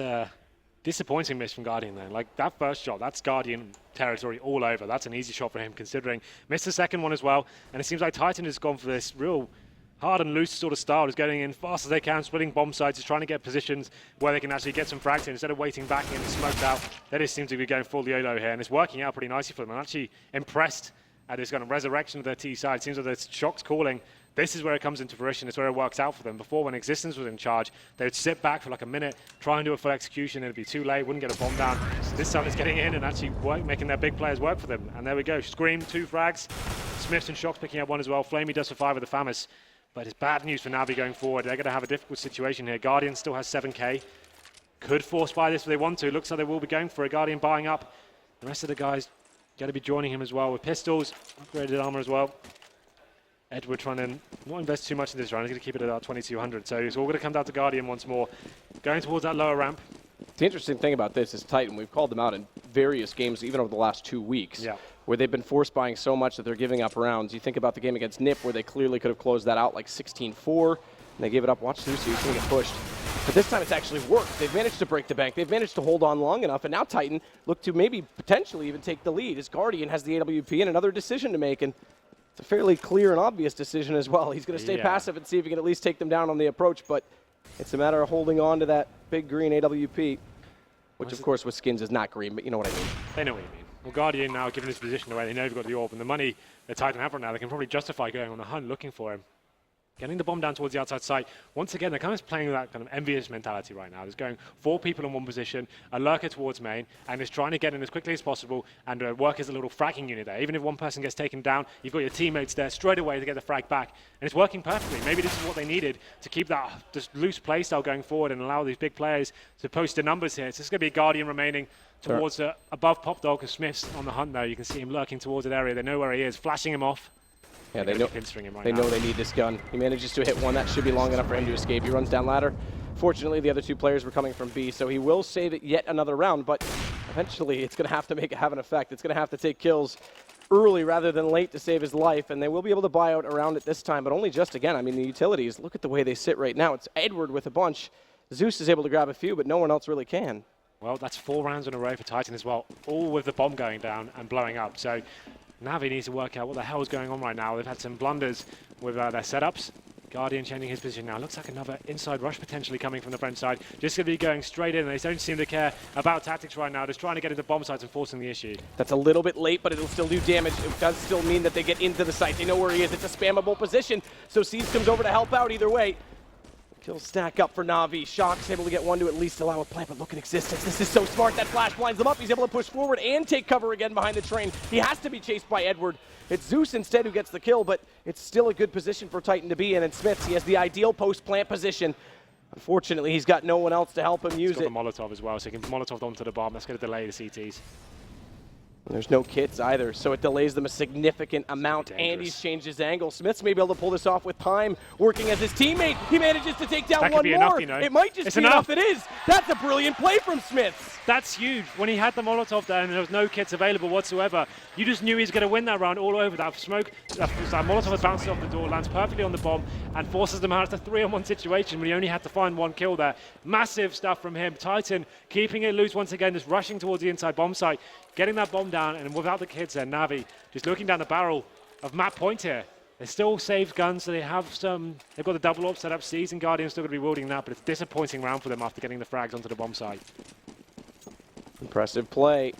disappointing miss from Guardian then. Like that first shot, that's Guardian territory all over. That's an easy shot for him considering. Missed the second one as well. And it seems like Titan has gone for this real hard and loose sort of style. Is getting in fast as they can, splitting bomb sites, is trying to get positions where they can actually get some frags in instead of waiting back in and smoked out. They just seem to be going full YOLO here, and it's working out pretty nicely for them. I'm actually impressed at this kind of resurrection of their T side. It seems like there's Shox calling. This is where it comes into fruition. It's where it works out for them. Before, when Existence was in charge, they would sit back for like a minute, try and do a full execution. It'd be too late, wouldn't get a bomb down. This time it's getting in and actually making their big players work for them. And there we go. Scream, 2 frags. Smiths and Shox picking up 1 as well. Flamey does survive with the Famis. But it's bad news for Na'Vi going forward. They're going to have a difficult situation here. Guardian still has 7k. Could force buy this if they want to. Looks like they will be going for a Guardian buying up. The rest of the guys got to be joining him as well with pistols. Upgraded armor as well. Edward trying to not invest too much in this round. He's going to keep it at about 2200. So it's all going to come down to Guardian once more. Going towards that lower ramp. The interesting thing about this is Titan. We've called them out in various games, even over the last 2 weeks, where they've been force buying so much that they're giving up rounds. You think about the game against NIP, where they clearly could have closed that out like 16-4, and they gave it up. Watch Lucy, he's going to get pushed. But this time it's actually worked. They've managed to break the bank. They've managed to hold on long enough, and now Titan look to maybe potentially even take the lead as Guardian has the AWP and another decision to make. And it's a fairly clear and obvious decision as well. He's going to stay passive and see if he can at least take them down on the approach, but it's a matter of holding on to that big green AWP, which of course with skins is not green, but you know what I mean. They know what you mean. Well, Guardian now given his position away, they know they've got the orb, and the money that Titan have right now, they can probably justify going on the hunt looking for him. Getting the bomb down towards the outside site. Once again, they're kind of playing with that kind of envious mentality right now. There's going 4 people in one position, a lurker towards main, and is trying to get in as quickly as possible and work as a little fragging unit there. Even if one person gets taken down, you've got your teammates there straight away to get the frag back. And it's working perfectly. Maybe this is what they needed to keep that just loose play style going forward and allow these big players to post the numbers here. It's just going to be a Guardian remaining towards above Pop Dog, and Smith's on the hunt there. You can see him lurking towards that area. They know where he is, flashing him off. Yeah, they know they need this gun. He manages to hit one. That should be long enough for him to escape. He runs down ladder. Fortunately, the other 2 players were coming from B, so he will save it yet another round, but eventually it's going to have to have an effect. It's going to have to take kills early rather than late to save his life, and they will be able to buy out around it this time, but only just again. I mean, the utilities, look at the way they sit right now. It's Edward with a bunch. Zeus is able to grab a few, but no one else really can. Well, that's 4 rounds in a row for Titan as well, all with the bomb going down and blowing up. So Navi needs to work out what the hell is going on right now. They've had some blunders with their setups. Guardian changing his position now. Looks like another inside rush potentially coming from the French side. Just going to be going straight in. They don't seem to care about tactics right now. Just trying to get into bomb sites and forcing the issue. That's a little bit late, but it'll still do damage. It does still mean that they get into the site. They know where he is. It's a spammable position. So CEVO comes over to help out either way. Kills stack up for Na'Vi. Shock's able to get one to at least allow a plant, but look at existence. This is so smart. That flash blinds them up. He's able to push forward and take cover again behind the train. He has to be chased by Edward. It's Zeus instead who gets the kill, but it's still a good position for Titan to be in. And Smiths, he has the ideal post-plant position. Unfortunately, he's got no one else to help him use it. He's got the Molotov as well, so he can Molotov onto the bomb. That's going to delay the CTs. And there's no kits either, so it delays them a significant amount, and he's changed his angle. Smiths may be able to pull this off with time, working as his teammate. He manages to take down one more. Enough, you know. It might just be enough. It is. That's a brilliant play from Smiths. That's huge. When he had the Molotov there and there was no kits available whatsoever, you just knew he was going to win that round all over. That smoke, that Molotov bounces off the door, lands perfectly on the bomb, and forces them out. It's a 3-on-1 situation when he only had to find one kill there. Massive stuff from him. Titan keeping it loose once again, just rushing towards the inside bomb site, getting that bomb down, and without the kids there, Navi just looking down the barrel of map point here. They still saved guns, so they have some. They've got the double op set up. Seas and Guardian still going to be wielding that, but it's a disappointing round for them after getting the frags onto the bomb site. Impressive play.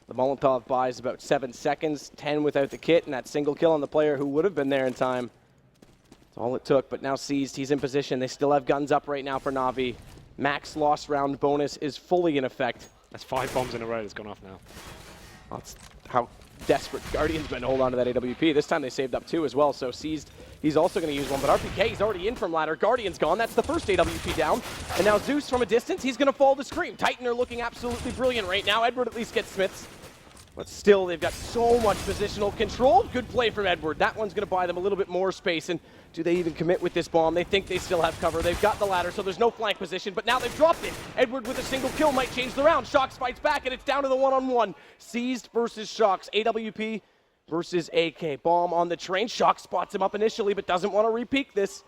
The Molotov buys about 7 seconds, 10 without the kit, and that single kill on the player who would have been there in time. That's all it took, but now seized. He's in position. They still have guns up right now for Na'Vi. Max lost round bonus is fully in effect. That's 5 bombs in a row that's gone off now. That's how desperate Guardian's been to hold on to that AWP. This time they saved up 2 as well, so seized. He's also going to use one, but RPK, he's already in from ladder. Guardian's gone. That's the first AWP down. And now Zeus from a distance, he's going to fall to Scream. Titan are looking absolutely brilliant right now. Edward at least gets Smiths. But still, they've got so much positional control. Good play from Edward. That one's going to buy them a little bit more space. And do they even commit with this bomb? They think they still have cover. They've got the ladder, so there's no flank position. But now they've dropped it. Edward with a single kill might change the round. Shox fights back, and it's down to the one-on-one. Seized versus Shox. AWP versus AK. Bomb on the train. Shox spots him up initially, but doesn't want to re-peek this.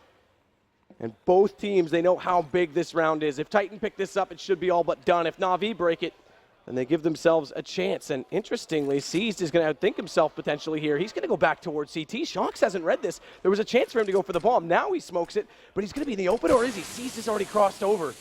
And both teams, they know how big this round is. If Titan pick this up, it should be all but done. If Na'Vi break it, then they give themselves a chance. And interestingly, Seized is going to outthink himself potentially here. He's going to go back towards CT. Shox hasn't read this. There was a chance for him to go for the bomb. Now he smokes it, but he's going to be in the open, or is he? Seized has already crossed over.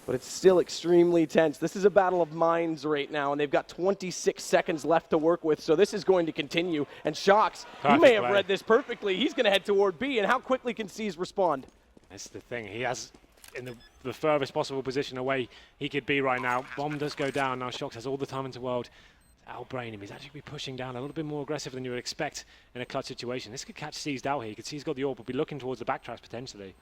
But it's still extremely tense. This is a battle of minds right now, and they've got 26 seconds left to work with, so this is going to continue. And Shox, he may have read this perfectly. He's going to head toward B, and how quickly can Seized respond? That's the thing. He has in the furthest possible position away he could be right now. Bomb does go down. Now Shox has all the time in the world to outbrain him. He's actually be pushing down a little bit more aggressive than you would expect in a clutch situation. This could catch Seized out here. You could see he's got the AWP, but be looking towards the backtracks potentially.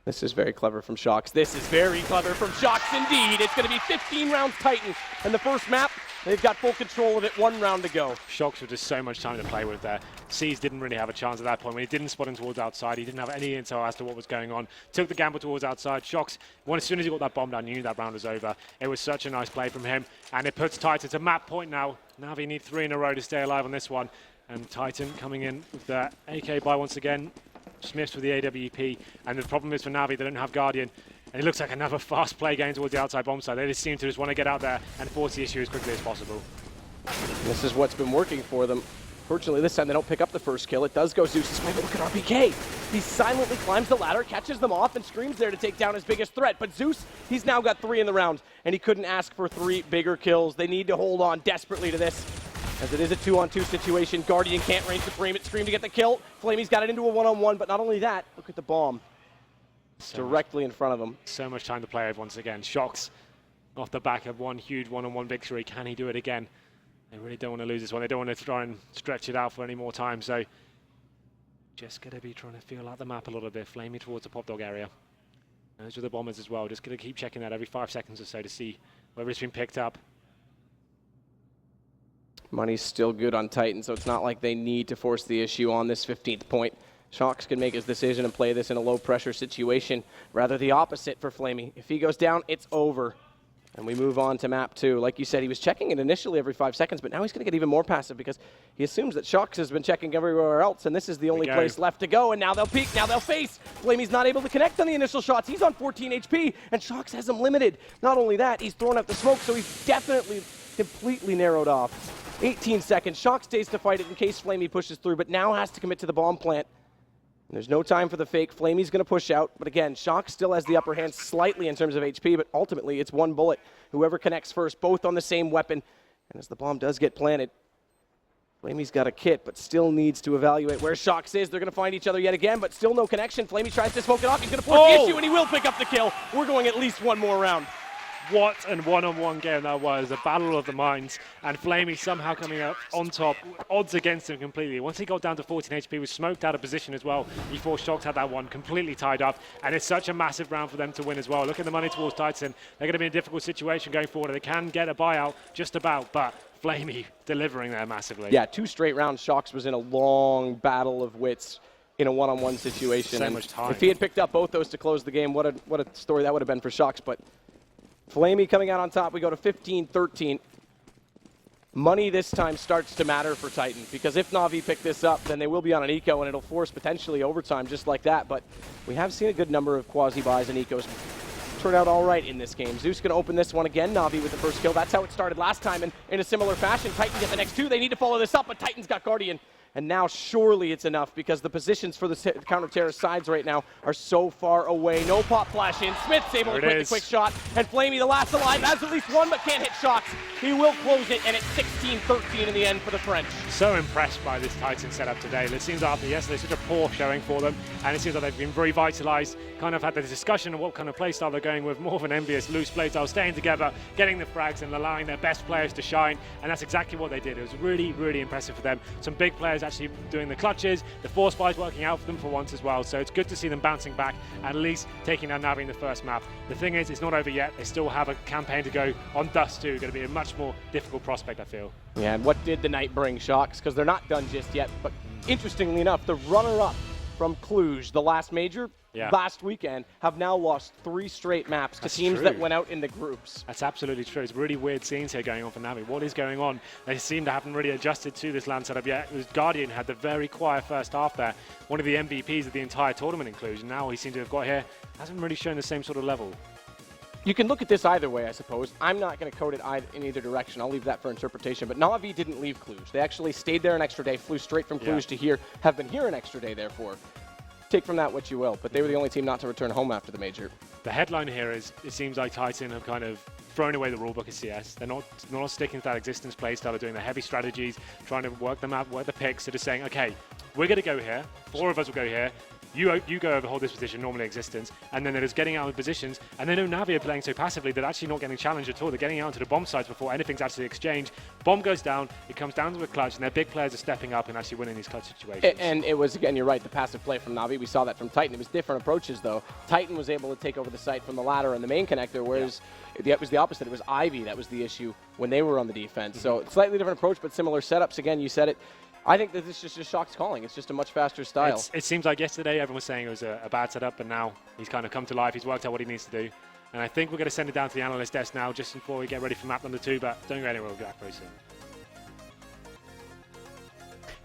This is very clever from Shox. This is very clever from Shox indeed. It's going to be 15 rounds Titan. And the first map, they've got full control of it. 1 round to go. Shox with just so much time to play with there. Seized didn't really have a chance at that point. When he didn't spot him towards outside, he didn't have any intel as to what was going on. Took the gamble towards outside. Shox, as soon as he got that bomb down, he knew that round was over. It was such a nice play from him. And it puts Titan to map point now. Na'Vi need 3 in a row to stay alive on this one. And Titan coming in with the AK buy once again. Smiths with the AWP, and the problem is for Na'Vi, they don't have Guardian, and it looks like another fast play going towards the outside bomb side. They just seem to just want to get out there and force the issue as quickly as possible. This is what's been working for them. Fortunately, this time they don't pick up the first kill. It does go Zeus's way, but look at RPK. He silently climbs the ladder, catches them off, and Scream's there to take down his biggest threat. But Zeus, he's now got 3 in the round, and he couldn't ask for 3 bigger kills. They need to hold on desperately to this, as it is a 2-on-2 situation. Guardian can't reign supreme. It's Scream to get the kill. Flamey's got it into a 1-on-1, but not only that, look at the bomb. Directly in front of him. So much time to play with once again. Shox off the back of one huge 1-on-1 victory. Can he do it again? They really don't want to lose this one. They don't want to try and stretch it out for any more time. So just going to be trying to feel out the map a little bit. Flamey towards the pop dog area. Those are the bombers as well. Just going to keep checking that every 5 seconds or so to see whether it's been picked up. Money's still good on Titan, so it's not like they need to force the issue on this 15th point. Shox can make his decision and play this in a low-pressure situation. Rather the opposite for Flamey. If he goes down, it's over. And we move on to map 2. Like you said, he was checking it initially every 5 seconds, but now he's going to get even more passive because he assumes that Shox has been checking everywhere else, and this is the only place left to go. And now they'll peek, now they'll face. Flamey's not able to connect on the initial shots. He's on 14 HP, and Shox has him limited. Not only that, he's throwing out the smoke, so he's definitely completely narrowed off. 18 seconds. Shox stays to fight it in case Flamey pushes through, but now has to commit to the bomb plant. There's no time for the fake. Flamey's going to push out. But again, Shox still has the upper hand slightly in terms of HP, but ultimately it's one bullet. Whoever connects first, both on the same weapon. And as the bomb does get planted, Flamey's got a kit, but still needs to evaluate where Shox is. They're going to find each other yet again, but still no connection. Flamey tries to smoke it off. He's going to force the issue, and he will pick up the kill. We're going at least one more round. What an one-on-one game that was, a battle of the minds, and Flamey somehow coming up on top, odds against him completely. Once he got down to 14 HP, he was smoked out of position as well. He forced Shox had that one completely tied up, and it's such a massive round for them to win as well. Look at the money towards Titan. They're going to be in a difficult situation going forward. They can get a buyout just about, but Flamey delivering there massively. Yeah, 2 straight rounds. Shox was in a long battle of wits in a one-on-one situation. So much time. If he had picked up both those to close the game, what a story that would have been for Shox, but Flamey coming out on top. We go to 15-13. Money this time starts to matter for Titan, because if Na'Vi pick this up, then they will be on an eco, and it'll force potentially overtime just like that. But we have seen a good number of quasi-buys and ecos turn out all right in this game. Zeus going to open this one again. Na'Vi with the first kill. That's how it started last time, and in a similar fashion, Titan get the next 2. They need to follow this up, but Titan's got Guardian. And now surely it's enough, because the positions for the counter-terrorist sides right now are so far away. No pop flash in. Smith's able to quick the quick shot. And Flamey, the last alive, has at least one, but can't hit Shox. He will close it, and it's 16-13 in the end for the French. So impressed by this Titan setup today. It seems after yesterday such a poor showing for them, and it seems like they've been revitalized, kind of had the discussion of what kind of play style they're going with, more of an envious loose play style, staying together, getting the frags and allowing their best players to shine, and that's exactly what they did. It was really, really impressive for them. Some big players actually doing the clutches, the force buys working out for them for once as well, so it's good to see them bouncing back, at least taking down Na'Vi in the first map. The thing is, it's not over yet. They still have a campaign to go on Dust 2, going to be a much more difficult prospect, I feel. Yeah, and what did the night bring, Shox? Because they're not done just yet, but interestingly enough, the runner-up from Cluj, the last major, last weekend, have now lost 3 straight maps to teams that went out in the groups. That's absolutely true. It's really weird scenes here going on for Na'Vi. What is going on? They seem to haven't really adjusted to this LAN setup yet. Guardian had the very quiet first half there. One of the MVPs of the entire tournament inclusion. Now he seems to have got here. Hasn't really shown the same sort of level. You can look at this either way, I suppose. I'm not going to code it in either direction. I'll leave that for interpretation. But Na'Vi didn't leave Cluj. They actually stayed there an extra day, flew straight from Cluj to here, have been here an extra day, therefore. Take from that what you will, but they were the only team not to return home after the major. The headline here is, it seems like Titan have kind of thrown away the rulebook of CS. They're not sticking to that existence play style of doing the heavy strategies, trying to work them out, work the picks. They're just saying, okay, we're going to go here, 4 of us will go here, you go over, hold this position, normally existence, and then they're just getting out of positions, and they know Na'Vi are playing so passively, they're actually not getting challenged at all. They're getting out into the bomb sites before anything's actually exchanged. Bomb goes down, it comes down to a clutch, and their big players are stepping up and actually winning these clutch situations. And it was, again, you're right, the passive play from Na'Vi. We saw that from Titan. It was different approaches, though. Titan was able to take over the site from the ladder and the main connector, whereas it was the opposite. It was Ivy that was the issue when they were on the defense. So slightly different approach, but similar setups. Again, you said it. I think that this is just Shox calling. It's just a much faster style. It seems like yesterday everyone was saying it was a bad setup, but now he's kind of come to life. He's worked out what he needs to do. And I think we're going to send it down to the analyst desk now just before we get ready for map number 2, but don't go anywhere. We'll be back very soon.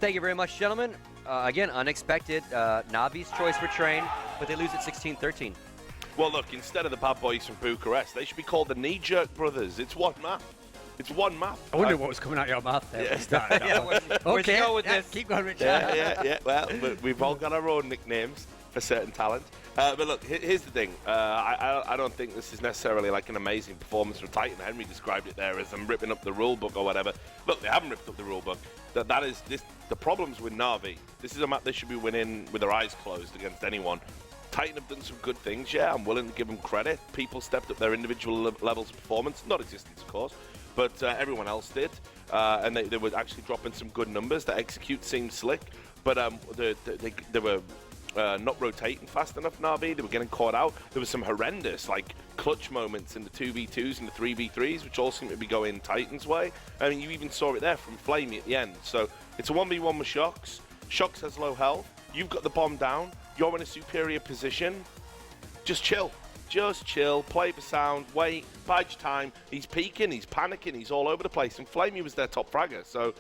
Thank you very much, gentlemen. Again, unexpected. Na'Vi's choice for Train, but they lose at 16-13. Well, look, instead of the bad boys from Bucharest, they should be called the Knee-Jerk Brothers. It's one map. It's one map. I wonder what was coming out of your mouth there. Where's he go with this? Keep going, Richard. Yeah. Well, we've all got our own nicknames for certain talent. But look, here's the thing. I don't think this is necessarily like an amazing performance from Titan. Henry described it there as them ripping up the rule book or whatever. Look, they haven't ripped up the rule book. That is this. The problems with Na'Vi. This is a map they should be winning with their eyes closed against anyone. Titan have done some good things, yeah. I'm willing to give them credit. People stepped up their individual levels of performance. Not existence, of course. But everyone else did, and they were actually dropping some good numbers. The execute seemed slick, but they were not rotating fast enough, Na'Vi. They were getting caught out. There was some horrendous, like, clutch moments in the 2v2s and the 3v3s, which all seemed to be going Titan's way. I mean, you even saw it there from Flamey at the end. So it's a 1v1 with Shox. Shox has low health. You've got the bomb down. You're in a superior position. Just chill. just chill, play for sound, wait, bide your time. He's peeking, he's panicking, he's all over the place. And Flamey was their top fragger. So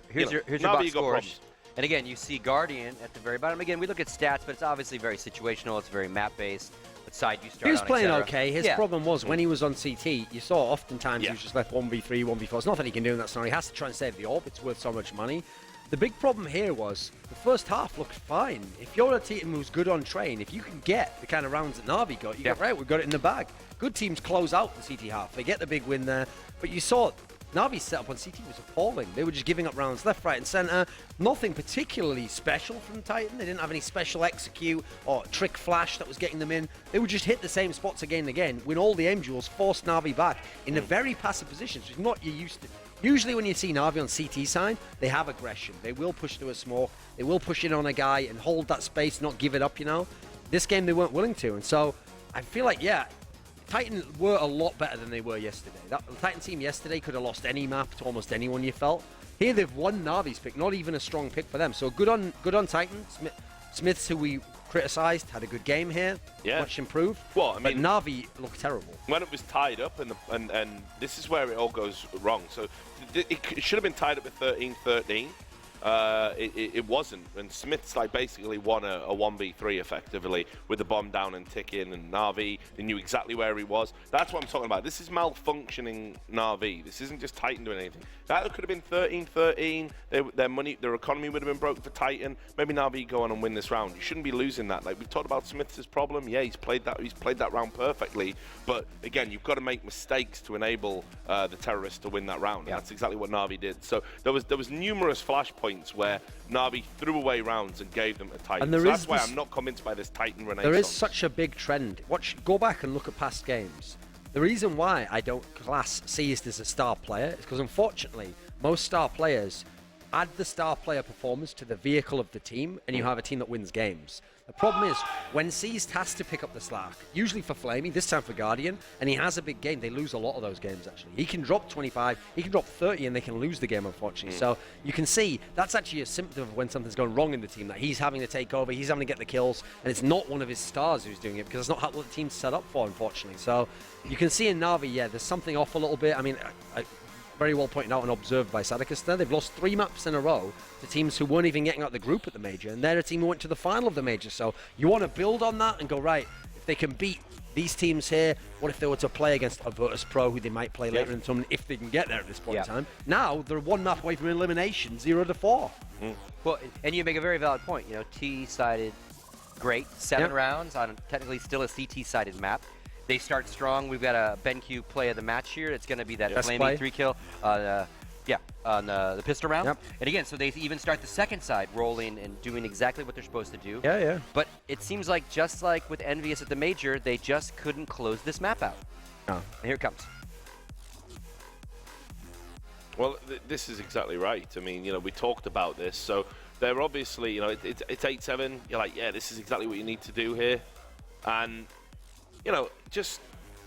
here's your Navi box got scores. problems. And again, you see Guardian at the very bottom. Again, we look at stats, but it's obviously very situational. It's very map-based. What side you start He was on, playing et cetera. okay. His problem was when he was on CT, you saw oftentimes he was just left 1v3, 1v4. It's nothing he can do in that scenario. He has to try and save the orb. It's worth so much money. The big problem here was the first half looked fine. If you're a team who's good on train, if you can get the kind of rounds that Na'Vi got, you go, right, we've got it in the bag. Good teams close out the CT half. They get the big win there. But you saw Na'Vi's setup on CT was appalling. They were just giving up rounds left, right, and center. Nothing particularly special from Titan. They didn't have any special execute or trick flash that was getting them in. They would just hit the same spots again and again, win all the aim duels, force Na'Vi back in a very passive position, which is not you're used to. Usually when you see Na'Vi on CT side, they have aggression. They will push to a smoke. They will push in on a guy and hold that space, not give it up, you know. This game, they weren't willing to. And so I feel like, yeah, Titan were a lot better than they were yesterday. The Titan team yesterday could have lost any map to almost anyone, you felt. Here they've won Na'Vi's pick, not even a strong pick for them. So good on Titan. Smiths, who we criticised, had a good game here. Yeah. Much improved. Well, I mean, but Na'Vi looked terrible. When it was tied up, and this is where it all goes wrong. So it should have been tied up at 13-13. It wasn't, and Smith's like basically won a 1v3 effectively with the bomb down and ticking, and Na'Vi, they knew exactly where he was. That's what I'm talking about. This is malfunctioning Na'Vi. This isn't just Titan doing anything. That could have been 13-13. Their economy would have been broke for Titan. Maybe Na'Vi go on and win this round. You shouldn't be losing that. Like we've talked about Smith's problem. Yeah, he's played that round perfectly. But again, you've got to make mistakes to enable the terrorists to win that round. Yeah. That's exactly what Na'Vi did. So there was numerous flashpoints where Na'Vi threw away rounds and gave them to Titan. So that's why I'm not convinced by this Titan renaissance. There is such a big trend. Go back and look at past games. The reason why I don't class Seized as a star player is because, unfortunately, most star players add the star player performance to the vehicle of the team, and you have a team that wins games. The problem is, when Seized has to pick up the slack, usually for Flamey, this time for Guardian, and he has a big game, they lose a lot of those games, actually. He can drop 25, he can drop 30, and they can lose the game, unfortunately. So you can see, that's actually a symptom of when something's going wrong in the team, that he's having to take over, he's having to get the kills, and it's not one of his stars who's doing it, because it's not what the team's set up for, unfortunately. So you can see in Na'Vi, yeah, there's something off a little bit. I mean, very well pointed out and observed by Sadicus there. They've lost 3 maps in a row to teams who weren't even getting out of the group at the major, and they're a team who went to the final of the major. So you want to build on that and go, right, if they can beat these teams here, what if they were to play against a Virtus Pro, who they might play later in the tournament, if they can get there at this point in time? Now they're 1 map away from elimination, 0-4. Well, and you make a very valid point. You know, T-sided, great, 7 rounds on technically still a CT-sided map. They start strong. We've got a BenQ play of the match here. It's going to be that flaming 3-kill on the pistol round. Yep. And again, so they even start the second side rolling and doing exactly what they're supposed to do. Yeah. But it seems like just like with Envious at the major, they just couldn't close this map out. No. And here it comes. Well, this is exactly right. I mean, you know, we talked about this. So they're obviously, you know, it's 8-7. You're like, yeah, this is exactly what you need to do here. And you know, just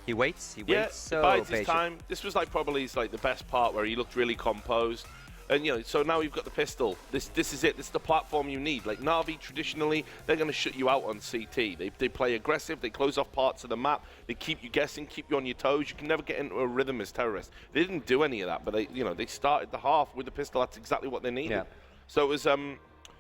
he waits. So bides patient. his time. This was like probably the best part where he looked really composed, and you know, so now you've got the pistol. This is it. This is the platform you need. Like Na'Vi, traditionally, they're going to shut you out on CT. They play aggressive. They close off parts of the map. They keep you guessing, keep you on your toes. You can never get into a rhythm as terrorists. They didn't do any of that, but they started the half with the pistol. That's exactly what they needed. Yeah. So it was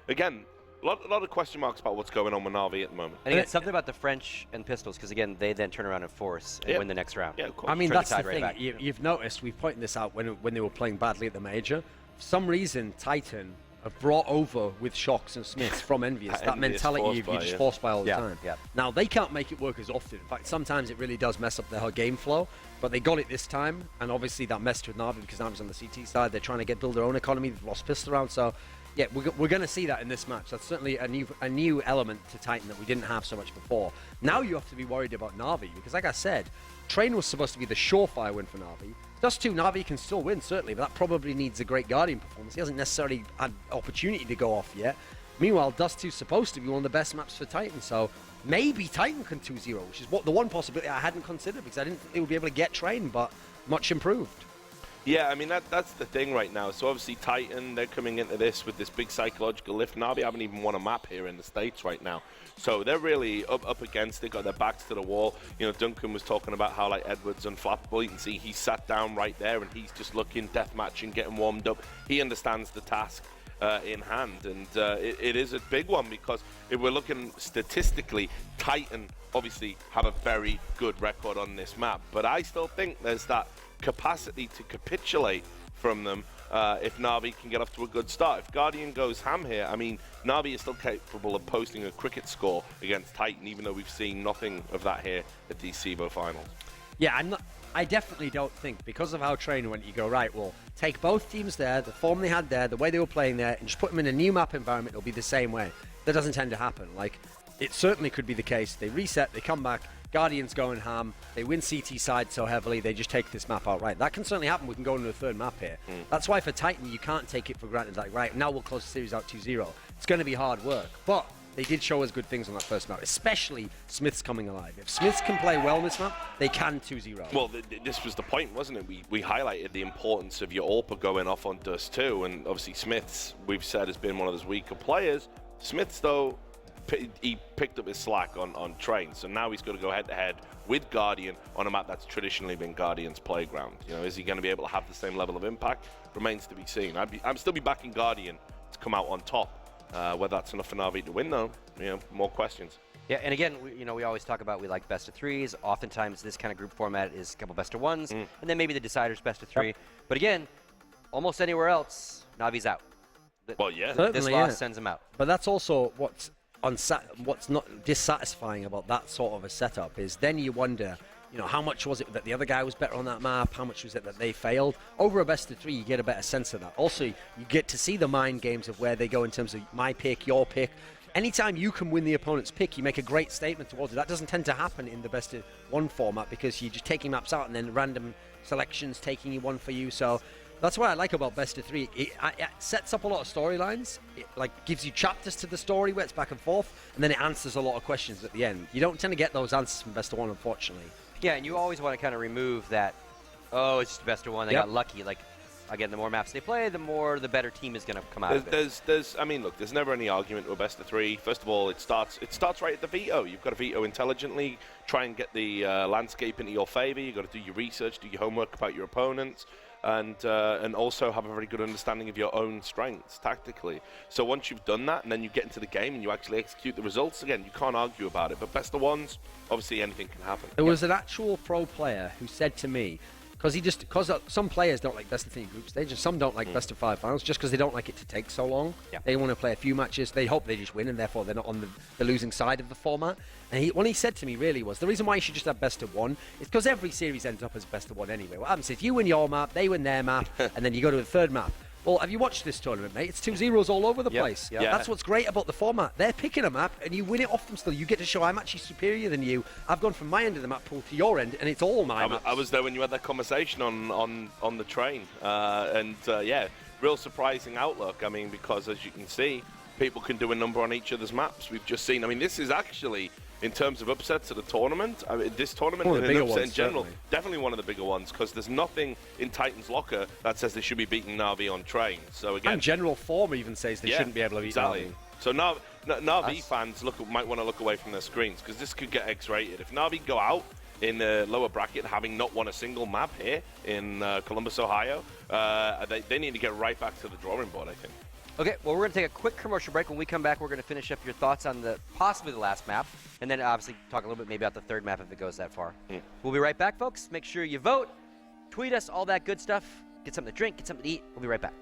again. A lot of question marks about what's going on with Na'Vi at the moment. And again, something about the French and pistols, because again, they then turn around and force and win the next round. Yeah, of course. I mean, Turn that's the tide right thing. back. You've noticed, we've pointed this out when they were playing badly at the major. For some reason, Titan have brought over with Shocks and Smiths from Envious that mentality you just force by all the time. Yeah. Now, they can't make it work as often. In fact, sometimes it really does mess up their whole game flow, but they got it this time, and obviously that messed with Na'Vi because Na'Vi's on the CT side. They're trying to build their own economy. They've lost pistol round, so yeah, we're going to see that in this match. That's certainly a new element to Titan that we didn't have so much before. Now you have to be worried about Na'Vi because, like I said, Train was supposed to be the surefire win for Na'Vi. Dust 2, Na'Vi can still win, certainly, but that probably needs a great Guardian performance. He hasn't necessarily had opportunity to go off yet. Meanwhile, Dust 2 is supposed to be one of the best maps for Titan, so maybe Titan can 2-0, which is the one possibility I hadn't considered because I didn't think they would be able to get Train, but much improved. Yeah, I mean, that's the thing right now. So obviously Titan, they're coming into this with this big psychological lift. Navi haven't even won a map here in the States right now. So they're really up against it, got their backs to the wall. You know, Duncan was talking about how, like, Edward's unflappable. You can see he sat down right there and he's just looking, deathmatch and getting warmed up. He understands the task in hand, and it is a big one, because if we're looking statistically, Titan obviously have a very good record on this map, but I still think there's that capacity to capitulate from them if Na'Vi can get off to a good start. If Guardian goes ham here, I mean, Na'Vi is still capable of posting a cricket score against Titan, even though we've seen nothing of that here at these CEVO finals. Yeah, I definitely don't think, because of how Trainer went, you go, right, well, take both teams there, the form they had there, the way they were playing there, and just put them in a new map environment, it'll be the same way. That doesn't tend to happen. Like, it certainly could be the case. They reset, they come back, Guardians going ham, they win CT side so heavily, they just take this map outright. That can certainly happen. We can go into a third map here. That's why for Titan, you can't take it for granted. Like, right, now we'll close the series out 2-0. It's going to be hard work. But they did show us good things on that first map, especially Smith's coming alive. If Smiths can play well in this map, they can 2-0. Well, this was the point, wasn't it? We highlighted the importance of your AWPer going off on Dust 2, and obviously Smiths, we've said, has been one of those weaker players. Smiths, though, he picked up his slack on Train, so now he's got to go head-to-head with Guardian on a map that's traditionally been Guardian's playground. You know, is he going to be able to have the same level of impact? Remains to be seen. I'm still be backing Guardian to come out on top. Whether that's enough for Na'Vi to win, though, you know, more questions. Yeah, and again, we always talk about we like best of threes. Oftentimes, this kind of group format is a couple best of ones, and then maybe the decider's best of three. Yep. But again, almost anywhere else, Navi's out. Well, yeah. This loss sends them out. But that's also what's not dissatisfying about that sort of a setup is then you wonder, you know, how much was it that the other guy was better on that map? How much was it that they failed? Over a best of three, you get a better sense of that. Also, you get to see the mind games of where they go in terms of my pick, your pick. Anytime you can win the opponent's pick, you make a great statement towards it. That doesn't tend to happen in the best of one format because you're just taking maps out and then random selections taking you one for you. So that's what I like about best of three. It sets up a lot of storylines. It like gives you chapters to the story where it's back and forth, and then it answers a lot of questions at the end. You don't tend to get those answers from best of one, unfortunately. Yeah, and you always want to kind of remove that, oh, it's just best of one, they got lucky. Like, again, the more maps they play, the better team is going to come out of it. I mean, look, there's never any argument to a best of three. First of all, it starts right at the veto. You've got to veto intelligently, try and get the landscape into your favor. You've got to do your research, do your homework about your opponents, and also have a very good understanding of your own strengths tactically. So once you've done that, and then you get into the game and you actually execute the results, again, you can't argue about it. But best of ones, obviously anything can happen. There was an actual pro player who said to me, because some players don't like best of three group stages, some don't like best of five finals, just because they don't like it to take so long. Yeah. They want to play a few matches. They hope they just win, and therefore they're not on the losing side of the format. And what he said to me really was, the reason why you should just have best of one is because every series ends up as best of one anyway. What happens is you win your map, they win their map, and then you go to the third map. Well, have you watched this tournament, mate? It's 2-0s all over the place. Yep. That's what's great about the format. They're picking a map, and you win it off them still. You get to show I'm actually superior than you. I've gone from my end of the map pool to your end, and it's all my maps. I was there when you had that conversation on the train. Yeah, real surprising outlook. I mean, because as you can see, people can do a number on each other's maps. We've just seen, I mean, this is actually, in terms of upsets of the tournament, I mean, this tournament and an upset in general, definitely one of the bigger ones, because there's nothing in Titan's locker that says they should be beating Na'Vi on train. So again, and general form even says they shouldn't be able to beat Na'Vi. So Na'Vi fans might want to look away from their screens, because this could get X-rated. If Na'Vi go out in the lower bracket, having not won a single map here in Columbus, Ohio, they need to get right back to the drawing board, I think. Okay, well, we're going to take a quick commercial break. When we come back, we're going to finish up your thoughts on possibly the last map, and then obviously talk a little bit maybe about the third map if it goes that far. We'll be right back, folks. Make sure you vote, tweet us, all that good stuff. Get something to drink, get something to eat. We'll be right back.